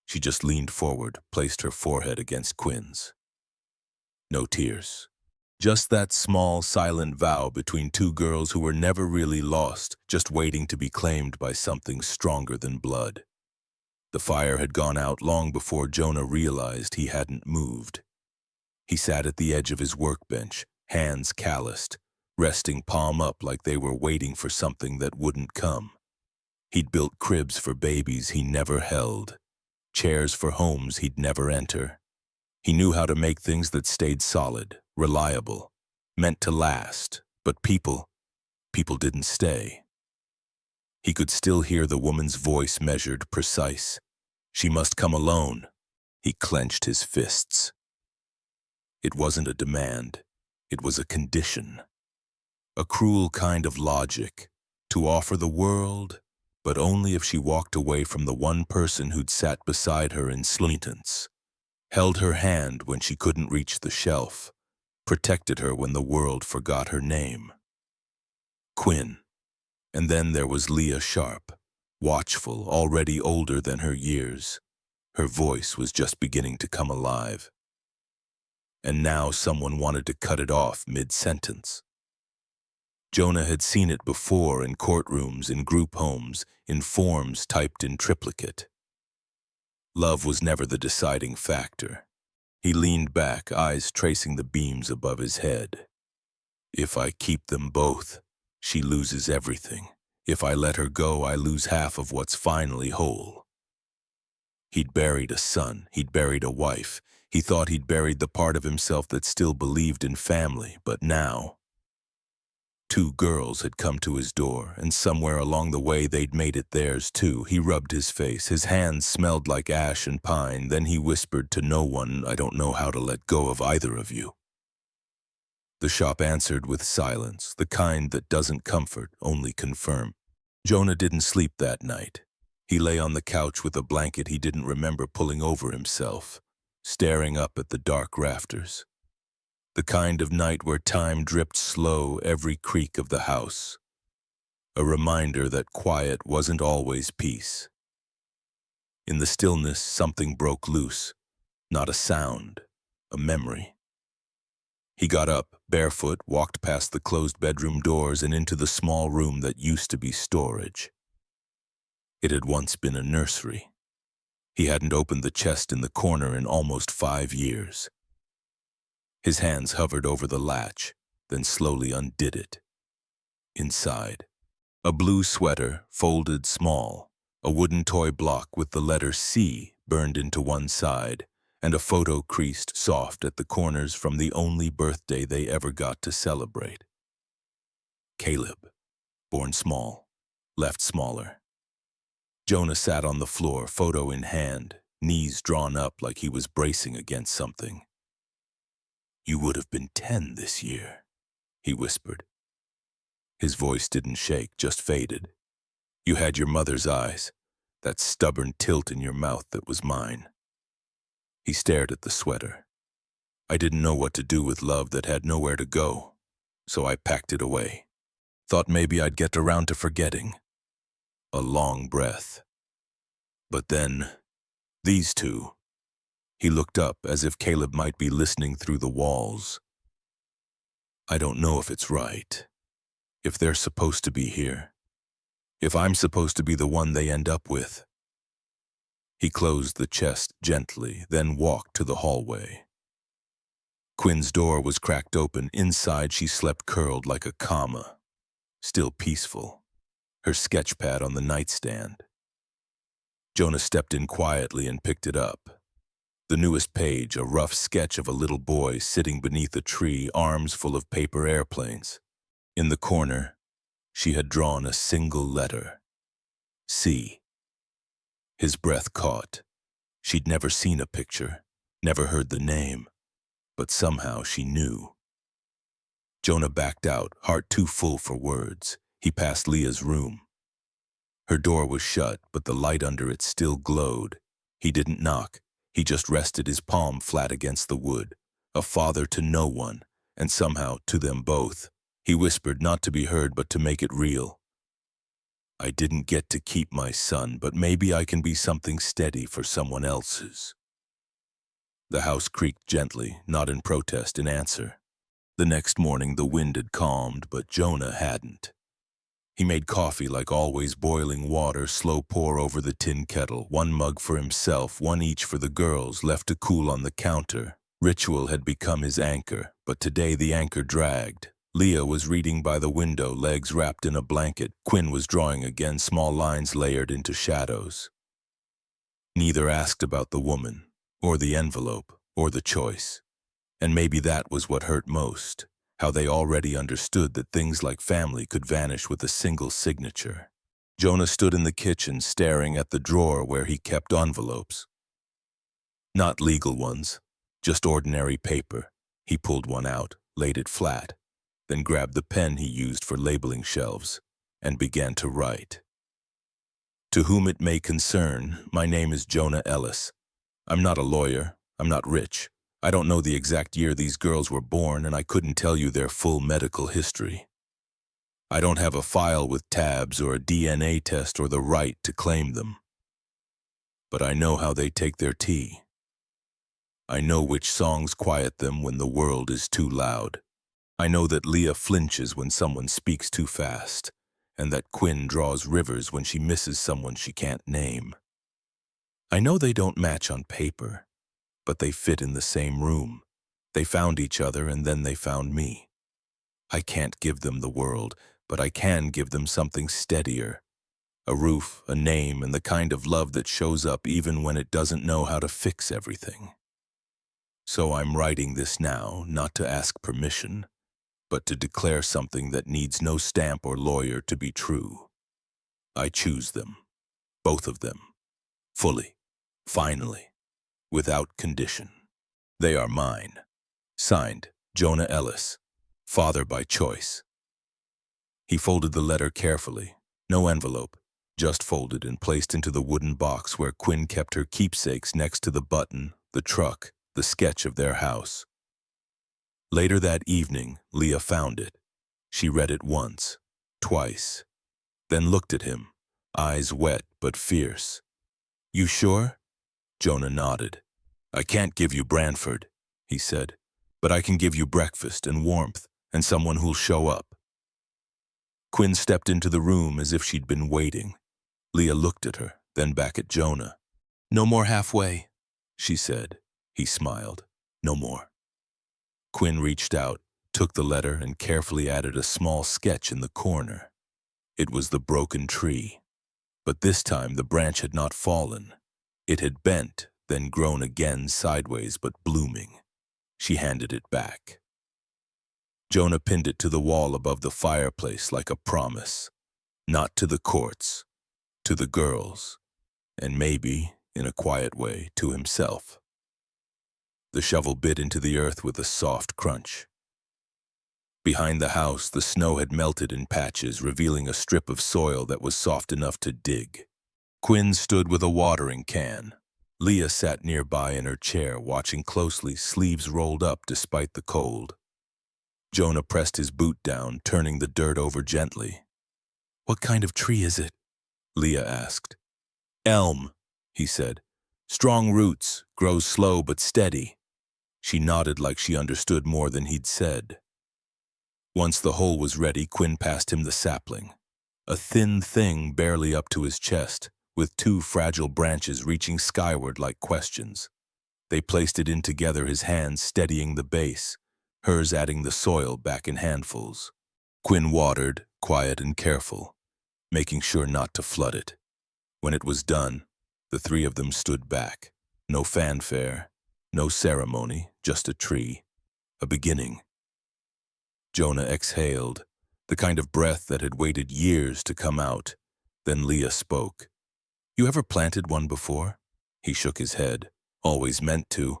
She just leaned forward, placed her forehead against Quinn's. No tears. Just that small, silent vow between 2 girls who were never really lost, just waiting to be claimed by something stronger than blood. The fire had gone out long before Jonah realized he hadn't moved. He sat at the edge of his workbench, hands calloused, resting palm up like they were waiting for something that wouldn't come. He'd built cribs for babies he never held, chairs for homes he'd never enter. He knew how to make things that stayed solid, reliable, meant to last. But people, People didn't stay. He could still hear the woman's voice, measured, precise. She must come alone. He clenched his fists. It wasn't a demand. It was a condition. A cruel kind of logic, to offer the world, but only if she walked away from the one person who'd sat beside her in silence, held her hand when she couldn't reach the shelf, protected her when the world forgot her name. Quinn. And then there was Leah Sharp, watchful, already older than her years. Her voice was just beginning to come alive. And now someone wanted to cut it off mid-sentence. Jonah had seen it before in courtrooms, in group homes, in forms typed in triplicate. Love was never the deciding factor. He leaned back, eyes tracing the beams above his head. If I keep them both, she loses everything. If I let her go, I lose half of what's finally whole. He'd buried a son, he'd buried a wife. He thought he'd buried the part of himself that still believed in family, but now 2 girls had come to his door, and somewhere along the way they'd made it theirs too. He rubbed his face. His hands smelled like ash and pine. Then he whispered to no one, I don't know how to let go of either of you. The shop answered with silence, the kind that doesn't comfort, only confirm. Jonah didn't sleep that night. He lay on the couch with a blanket he didn't remember pulling over himself, staring up at the dark rafters. The kind of night where time dripped slow every creak of the house. A reminder that quiet wasn't always peace. In the stillness, something broke loose. Not a sound, a memory. He got up, barefoot, walked past the closed bedroom doors and into the small room that used to be storage. It had once been a nursery. He hadn't opened the chest in the corner in almost 5 years. His hands hovered over the latch, then slowly undid it. Inside, a blue sweater, folded small, a wooden toy block with the letter C burned into one side, and a photo creased soft at the corners from the only birthday they ever got to celebrate. Caleb, born small, left smaller. Jonah sat on the floor, photo in hand, knees drawn up like he was bracing against something. You would have been 10 this year, he whispered. His voice didn't shake, just faded. You had your mother's eyes, that stubborn tilt in your mouth that was mine. He stared at the sweater. I didn't know what to do with love that had nowhere to go, so I packed it away. Thought maybe I'd get around to forgetting. A long breath. But then, these 2. He looked up as if Caleb might be listening through the walls. I don't know if it's right. If they're supposed to be here. If I'm supposed to be the one they end up with. He closed the chest gently, then walked to the hallway. Quinn's door was cracked open. Inside she slept curled like a comma. Still peaceful. Her sketch pad on the nightstand. Jonah stepped in quietly and picked it up. The newest page, a rough sketch of a little boy sitting beneath a tree, arms full of paper airplanes. In the corner, she had drawn a single letter. C. His breath caught. She'd never seen a picture, never heard the name, but somehow she knew. Jonah backed out, heart too full for words. He passed Leah's room. Her door was shut, but the light under it still glowed. He didn't knock. He just rested his palm flat against the wood. A father to no one, and somehow to them both. He whispered, not to be heard, but to make it real. I didn't get to keep my son, but maybe I can be something steady for someone else's. The house creaked gently, not in protest, in answer. The next morning the wind had calmed, but Jonah hadn't. He made coffee like always, boiling water, slow pour over the tin kettle, 1 mug for himself, 1 each for the girls, left to cool on the counter. Ritual had become his anchor, but today the anchor dragged. Leah was reading by the window, legs wrapped in a blanket. Quinn was drawing again, small lines layered into shadows. Neither asked about the woman, or the envelope, or the choice. And maybe that was what hurt most. how they already understood that things like family could vanish with a single signature. Jonah stood in the kitchen staring at the drawer where he kept envelopes. Not legal ones, just ordinary paper. He pulled one out, laid it flat, then grabbed the pen he used for labeling shelves, and began to write. To whom it may concern, my name is Jonah Ellis. I'm not a lawyer. I'm not rich. I don't know the exact year these girls were born, and I couldn't tell you their full medical history. I don't have a file with tabs or a DNA test or the right to claim them. But I know how they take their tea. I know which songs quiet them when the world is too loud. I know that Leah flinches when someone speaks too fast, and that Quinn draws rivers when she misses someone she can't name. I know they don't match on paper, but they fit in the same room. They found each other and then they found me. I can't give them the world, but I can give them something steadier. A roof, a name, and the kind of love that shows up even when it doesn't know how to fix everything. So I'm writing this now, not to ask permission, but to declare something that needs no stamp or lawyer to be true. I choose them, both of them, fully, finally, without condition. They are mine. Signed, Jonah Ellis, father by choice. He folded the letter carefully, no envelope, just folded and placed into the wooden box where Quinn kept her keepsakes next to the button, the truck, the sketch of their house. Later that evening, Leah found it. She read it once, twice, then looked at him, eyes wet but fierce. You sure? Jonah nodded. I can't give you Branford, he said, but I can give you breakfast and warmth and someone who'll show up. Quinn stepped into the room as if she'd been waiting. Leah looked at her, then back at Jonah. No more halfway, she said. He smiled. No more. Quinn reached out, took the letter, and carefully added a small sketch in the corner. It was the broken tree. But this time the branch had not fallen. It had bent, then grown again sideways but blooming. She handed it back. Jonah pinned it to the wall above the fireplace like a promise. Not to the courts, to the girls, and maybe, in a quiet way, to himself. The shovel bit into the earth with a soft crunch. Behind the house, the snow had melted in patches, revealing a strip of soil that was soft enough to dig. Quinn stood with a watering can. Leah sat nearby in her chair, watching closely, sleeves rolled up despite the cold. Jonah pressed his boot down, turning the dirt over gently. What kind of tree is it? Leah asked. Elm, he said. Strong roots, grows slow but steady. She nodded like she understood more than he'd said. Once the hole was ready, Quinn passed him the sapling. A thin thing barely up to his chest, with two fragile branches reaching skyward like questions. They placed it in together, his hands steadying the base, hers adding the soil back in handfuls. Quinn watered, quiet and careful, making sure not to flood it. When it was done, the three of them stood back. No fanfare, no ceremony, just a tree, a beginning. Jonah exhaled, the kind of breath that had waited years to come out. Then Leah spoke. You ever planted one before? He shook his head. Always meant to.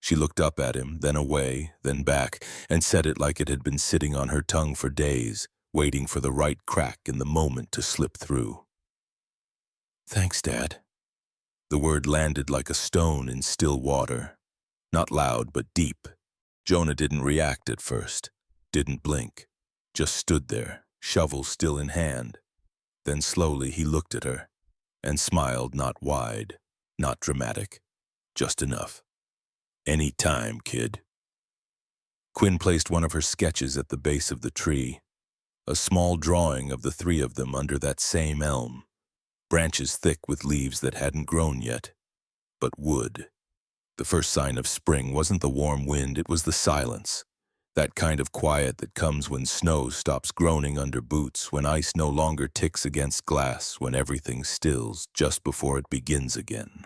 She looked up at him, then away, then back, and said it like it had been sitting on her tongue for days, waiting for the right crack in the moment to slip through. Thanks, Dad. The word landed like a stone in still water. Not loud, but deep. Jonah didn't react at first, didn't blink, just stood there, shovel still in hand. Then slowly he looked at her, and smiled, not wide, not dramatic, just enough. Any time, kid. Quinn placed one of her sketches at the base of the tree, a small drawing of the three of them under that same elm, branches thick with leaves that hadn't grown yet, but would. The first sign of spring wasn't the warm wind, it was the silence, that kind of quiet that comes when snow stops groaning under boots, when ice no longer ticks against glass, when everything stills just before it begins again.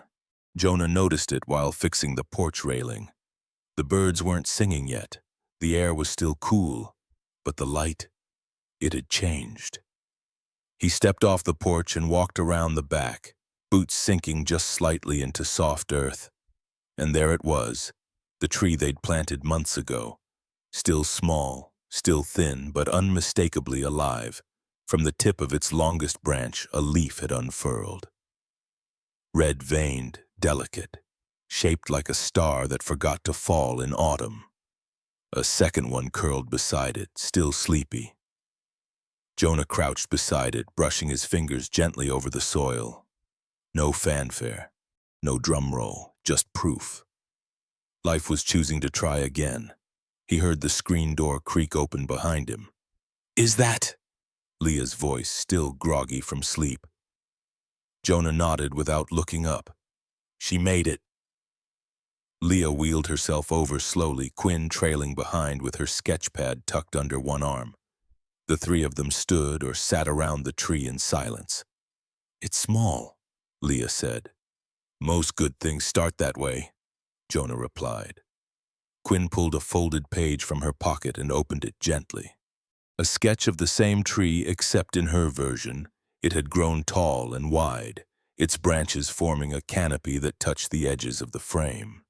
Jonah noticed it while fixing the porch railing. The birds weren't singing yet, The air was still cool, but the light, it had changed. He stepped off the porch and walked around the back, boots sinking just slightly into soft earth. And there it was, the tree they'd planted months ago, still small, still thin, but unmistakably alive. From the tip of its longest branch, a leaf had unfurled. Red-veined, delicate, shaped like a star that forgot to fall in autumn. A second one curled beside it, still sleepy. Jonah crouched beside it, brushing his fingers gently over the soil. No fanfare, no drum roll, just proof. Life was choosing to try again. He heard the screen door creak open behind him. "Is that?" Leah's voice, still groggy from sleep. Jonah nodded without looking up. "She made it." Leah wheeled herself over slowly, Quinn trailing behind with her sketch pad tucked under one arm. The three of them stood or sat around the tree in silence. "It's small," Leah said. "Most good things start that way," Jonah replied. Quinn pulled a folded page from her pocket and opened it gently. A sketch of the same tree, except in her version, it had grown tall and wide, its branches forming a canopy that touched the edges of the frame.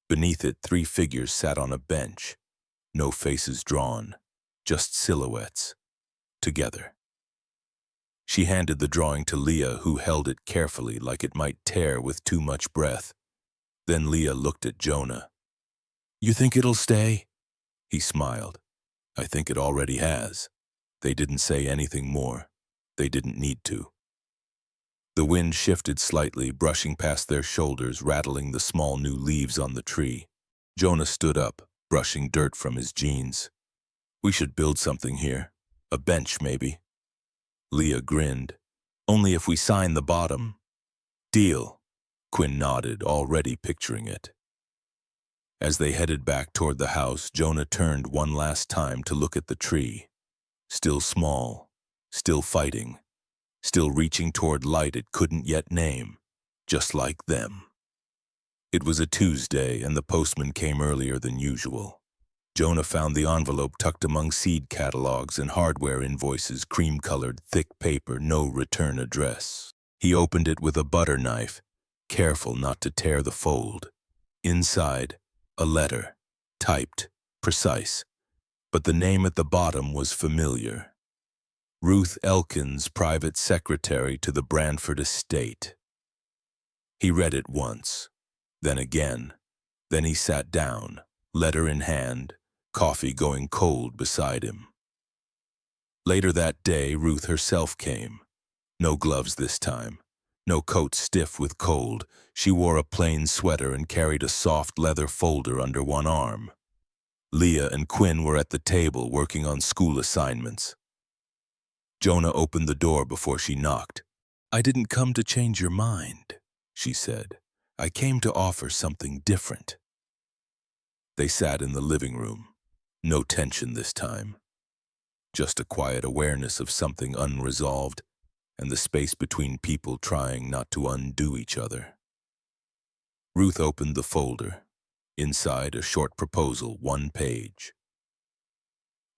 Beneath it, three figures sat on a bench, no faces drawn, just silhouettes, together. She handed the drawing to Leah, who held it carefully like it might tear with too much breath. Then Leah looked at Jonah. "You think it'll stay?" He smiled. "I think it already has." They didn't say anything more. They didn't need to. The wind shifted slightly, brushing past their shoulders, rattling the small new leaves on the tree. Jonah stood up, brushing dirt from his jeans. "We should build something here. A bench, maybe." Leah grinned. "Only if we sign the bottom." "Deal." Quinn nodded, already picturing it. As they headed back toward the house, Jonah turned one last time to look at the tree. Still small, still fighting, still reaching toward light it couldn't yet name, just like them. It was a Tuesday, and the postman came earlier than usual. Jonah found the envelope tucked among seed catalogs and hardware invoices, cream-colored, thick paper, no return address. He opened it with a butter knife, careful not to tear the fold. Inside, a letter, typed, precise, but the name at the bottom was familiar. Ruth Elkins, private secretary to the Branford estate. He read it once, then again. Then he sat down, letter in hand, coffee going cold beside him. Later that day, Ruth herself came. No gloves this time, no coat stiff with cold. She wore a plain sweater and carried a soft leather folder under one arm. Leah and Quinn were at the table working on school assignments. Jonah opened the door before she knocked. "I didn't come to change your mind," she said. "I came to offer something different." They sat in the living room. No tension this time. Just a quiet awareness of something unresolved, and the space between people trying not to undo each other. Ruth opened the folder. Inside, a short proposal, 1 page.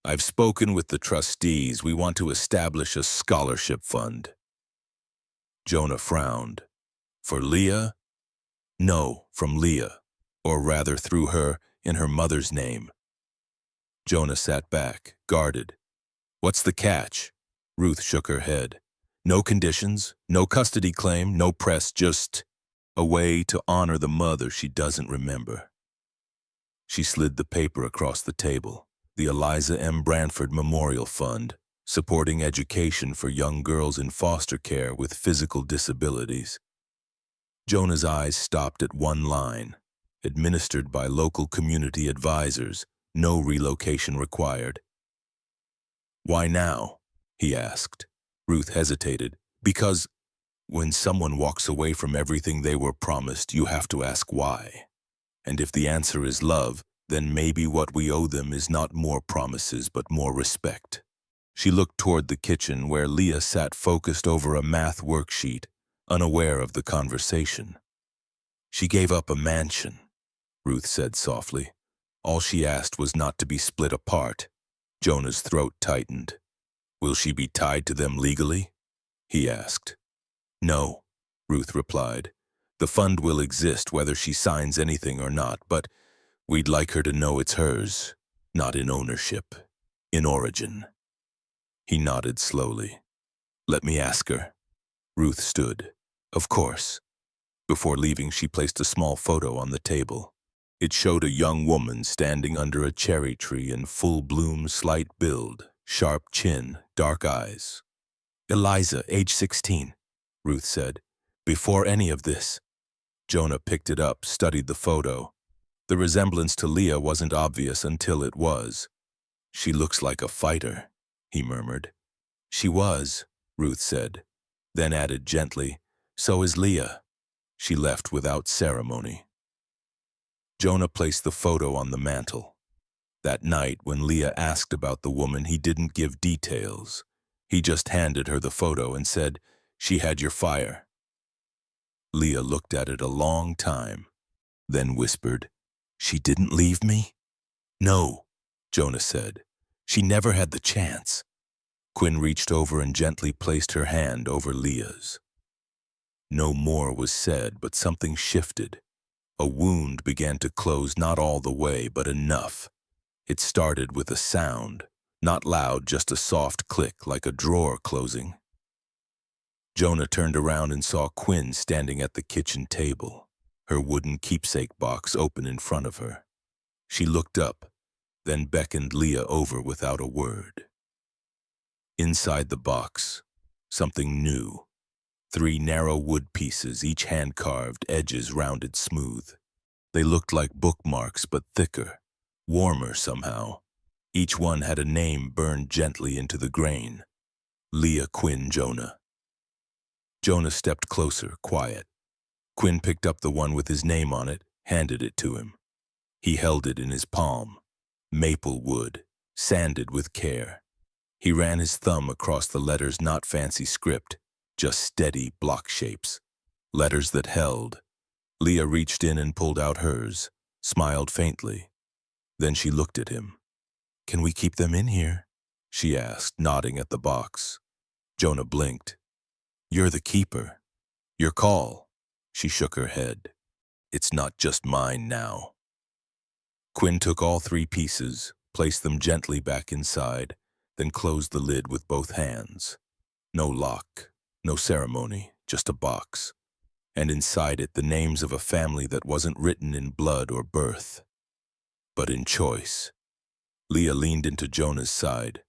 "I've spoken with the trustees. We want to establish a scholarship fund." Jonah frowned. "For Leah?" "No, from Leah, or rather through her, in her mother's name." Jonah sat back, guarded. "What's the catch?" Ruth shook her head. "No conditions, no custody claim, no press, just a way to honor the mother she doesn't remember." She slid the paper across the table. The Eliza M. Branford Memorial Fund, supporting education for young girls in foster care with physical disabilities. Jonah's eyes stopped at one line. Administered by local community advisors, no relocation required. "Why now?" he asked. Ruth hesitated. "Because when someone walks away from everything they were promised, you have to ask why. And if the answer is love, then maybe what we owe them is not more promises but more respect." She looked toward the kitchen where Leah sat focused over a math worksheet, unaware of the conversation. "She gave up a mansion," Ruth said softly. All she asked was not to be split apart. Jonah's throat tightened. Will she be tied to them legally? He asked. No, Ruth replied. The fund will exist whether she signs anything or not, but we'd like her to know it's hers, not in ownership, in origin. He nodded slowly. Let me ask her. Ruth stood. Of course. Before leaving, she placed a small photo on the table. It showed a young woman standing under a cherry tree in full bloom, slight build, sharp chin, dark eyes. Eliza, age 16, Ruth said. Before any of this. Jonah picked it up, studied the photo. The resemblance to Leah wasn't obvious until it was. She looks like a fighter, he murmured. She was, Ruth said, then added gently, so is Leah. She left without ceremony. Jonah placed the photo on the mantel. That night, when Leah asked about the woman, he didn't give details. He just handed her the photo and said, she had your fire. Leah looked at it a long time, then whispered, she didn't leave me? No, Jonah said. She never had the chance. Quinn reached over and gently placed her hand over Leah's. No more was said, but something shifted. A wound began to close, not all the way, but enough. It started with a sound, not loud, just a soft click like a drawer closing. Jonah turned around and saw Quinn standing at the kitchen table, her wooden keepsake box open in front of her. She looked up, then beckoned Leah over without a word. Inside the box, something new. 3 narrow wood pieces, each hand-carved, edges rounded smooth. They looked like bookmarks, but thicker, warmer somehow. Each one had a name burned gently into the grain. Leah Quinn Jonah. Jonah stepped closer, quiet. Quinn picked up the one with his name on it, handed it to him. He held it in his palm. Maple wood, sanded with care. He ran his thumb across the letters, not fancy script, just steady block shapes. Letters that held. Leah reached in and pulled out hers, smiled faintly. Then she looked at him. Can we keep them in here? She asked, nodding at the box. Jonah blinked. You're the keeper. Your call. She shook her head. It's not just mine now. Quinn took all 3 pieces, placed them gently back inside, then closed the lid with both hands. No lock, no ceremony, just a box. And inside it the names of a family that wasn't written in blood or birth, but in choice. Leah leaned into Jonah's side.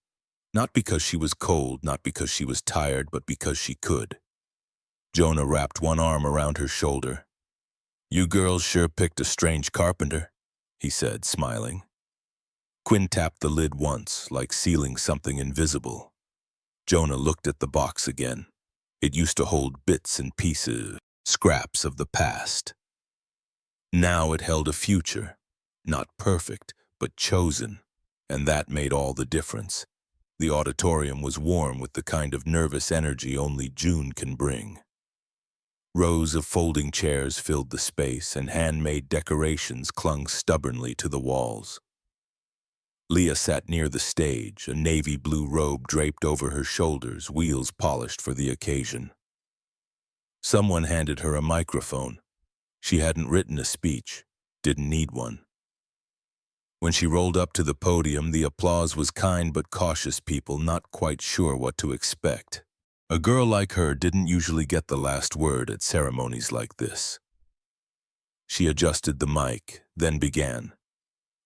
Not because she was cold, not because she was tired, but because she could. Jonah wrapped one arm around her shoulder. You girls sure picked a strange carpenter, he said, smiling. Quinn tapped the lid once, like sealing something invisible. Jonah looked at the box again. It used to hold bits and pieces, scraps of the past. Now it held a future, not perfect, but chosen, and that made all the difference. The auditorium was warm with the kind of nervous energy only June can bring. Rows of folding chairs filled the space, and handmade decorations clung stubbornly to the walls. Leah sat near the stage, a navy blue robe draped over her shoulders, wheels polished for the occasion. Someone handed her a microphone. She hadn't written a speech, didn't need one. When she rolled up to the podium, the applause was kind but cautious, people not quite sure what to expect. A girl like her didn't usually get the last word at ceremonies like this. She adjusted the mic, then began.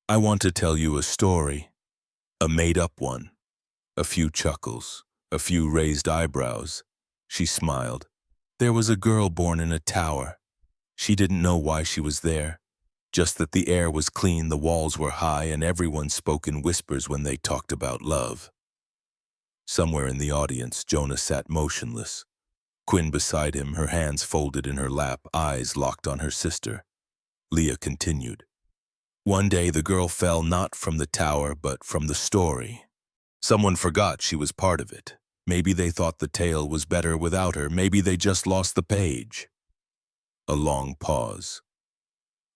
I want to tell you a story, a made-up one. A few chuckles, a few raised eyebrows. She smiled. There was a girl born in a tower. She didn't know why she was there. Just that the air was clean, the walls were high, and everyone spoke in whispers when they talked about love. Somewhere in the audience, Jonah sat motionless. Quinn beside him, her hands folded in her lap, eyes locked on her sister. Leah continued. One day the girl fell not from the tower, but from the story. Someone forgot she was part of it. Maybe they thought the tale was better without her. Maybe they just lost the page. A long pause.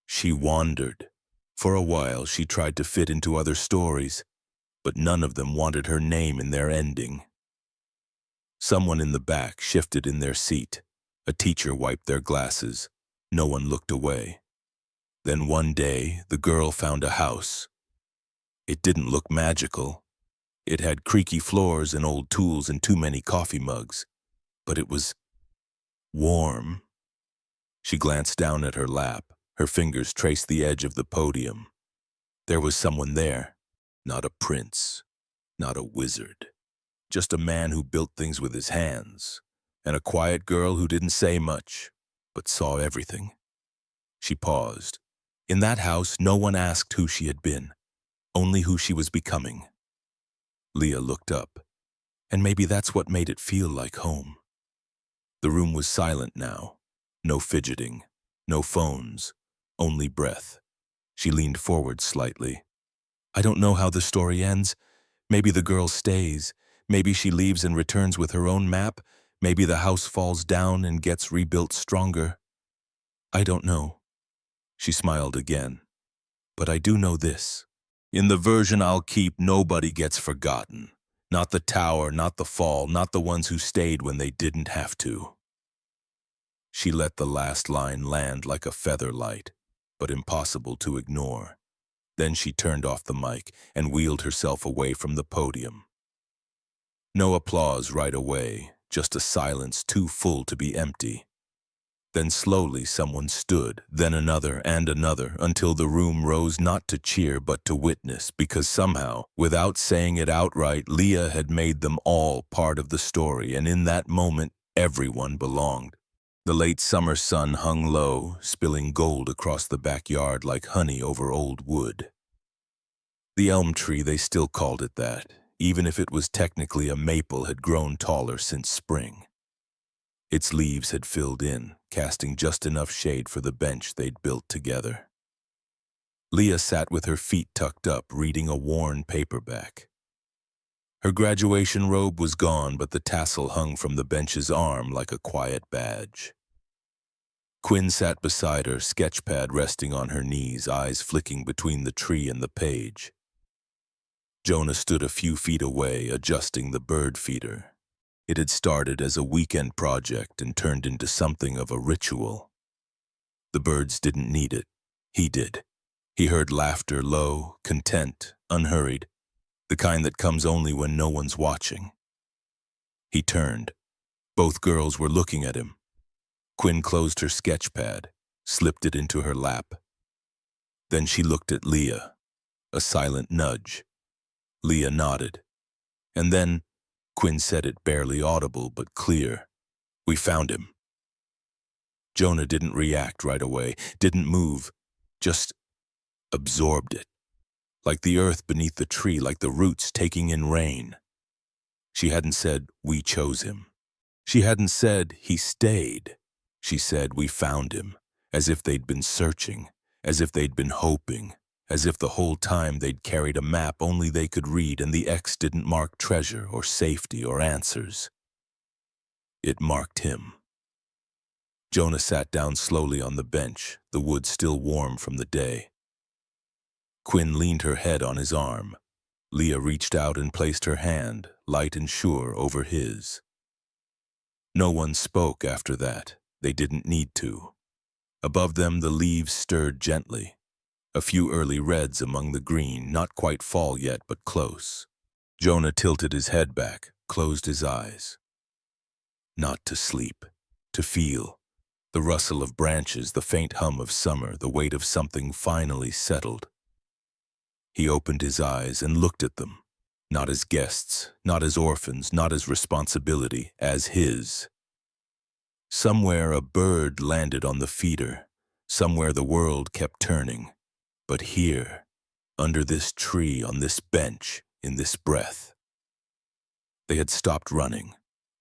She wandered. For a while, she tried to fit into other stories, but none of them wanted her name in their ending. Someone in the back shifted in their seat. A teacher wiped their glasses. No one looked away. Then one day, the girl found a house. It didn't look magical. It had creaky floors and old tools and too many coffee mugs. But it was warm. She glanced down at her lap. Her fingers traced the edge of the podium. There was someone there. Not a prince. Not a wizard. Just a man who built things with his hands. And a quiet girl who didn't say much, but saw everything. She paused. In that house, no one asked who she had been, only who she was becoming. Leah looked up, and maybe that's what made it feel like home. The room was silent now. No fidgeting, no phones, only breath. She leaned forward slightly. I don't know how the story ends. Maybe the girl stays. Maybe she leaves and returns with her own map. Maybe the house falls down and gets rebuilt stronger. I don't know. She smiled again. But I do know this. In the version I'll keep, nobody gets forgotten. Not the tower, not the fall, not the ones who stayed when they didn't have to. She let the last line land like a feather light, but impossible to ignore. Then she turned off the mic and wheeled herself away from the podium. No applause right away, just a silence too full to be empty. Then slowly someone stood, then another and another, until the room rose not to cheer but to witness, because somehow, without saying it outright, Leah had made them all part of the story, and in that moment, everyone belonged. The late summer sun hung low, spilling gold across the backyard like honey over old wood. The elm tree, they still called it that, even if it was technically a maple, had grown taller since spring. Its leaves had filled in, casting just enough shade for the bench they'd built together. Leah sat with her feet tucked up, reading a worn paperback. Her graduation robe was gone, but the tassel hung from the bench's arm like a quiet badge. Quinn sat beside her, sketchpad resting on her knees, eyes flicking between the tree and the page. Jonah stood a few feet away, adjusting the bird feeder. It had started as a weekend project and turned into something of a ritual. The birds didn't need it. He did. He heard laughter, low, content, unhurried, the kind that comes only when no one's watching. He turned. Both girls were looking at him. Quinn closed her sketchpad, slipped it into her lap. Then she looked at Leah, a silent nudge. Leah nodded. And then Quinn said it, barely audible but clear. We found him. Jonah didn't react right away, didn't move, just absorbed it. Like the earth beneath the tree, like the roots taking in rain. She hadn't said, we chose him. She hadn't said, he stayed. She said, we found him, as if they'd been searching, as if they'd been hoping, as if the whole time they'd carried a map only they could read and the X didn't mark treasure or safety or answers. It marked him. Jonah sat down slowly on the bench, the wood still warm from the day. Quinn leaned her head on his arm. Leah reached out and placed her hand, light and sure, over his. No one spoke after that. They didn't need to. Above them the leaves stirred gently. A few early reds among the green, not quite fall yet, but close. Jonah tilted his head back, closed his eyes. Not to sleep, to feel. The rustle of branches, the faint hum of summer, the weight of something finally settled. He opened his eyes and looked at them, not as guests, not as orphans, not as responsibility, as his. Somewhere a bird landed on the feeder, somewhere the world kept turning. But here, under this tree, on this bench, in this breath, they had stopped running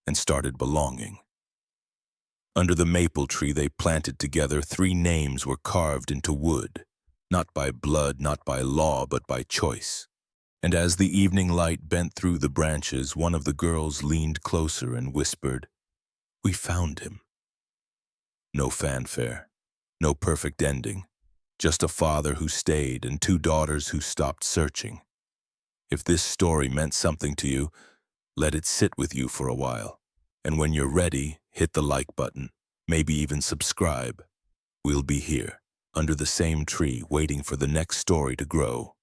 and started belonging. Under the maple tree they planted together, 3 names were carved into wood, not by blood, not by law, but by choice. And as the evening light bent through the branches, one of the girls leaned closer and whispered, we found him. No fanfare, no perfect ending. Just a father who stayed and two daughters who stopped searching. If this story meant something to you, let it sit with you for a while. And when you're ready, hit the like button. Maybe even subscribe. We'll be here, under the same tree, waiting for the next story to grow.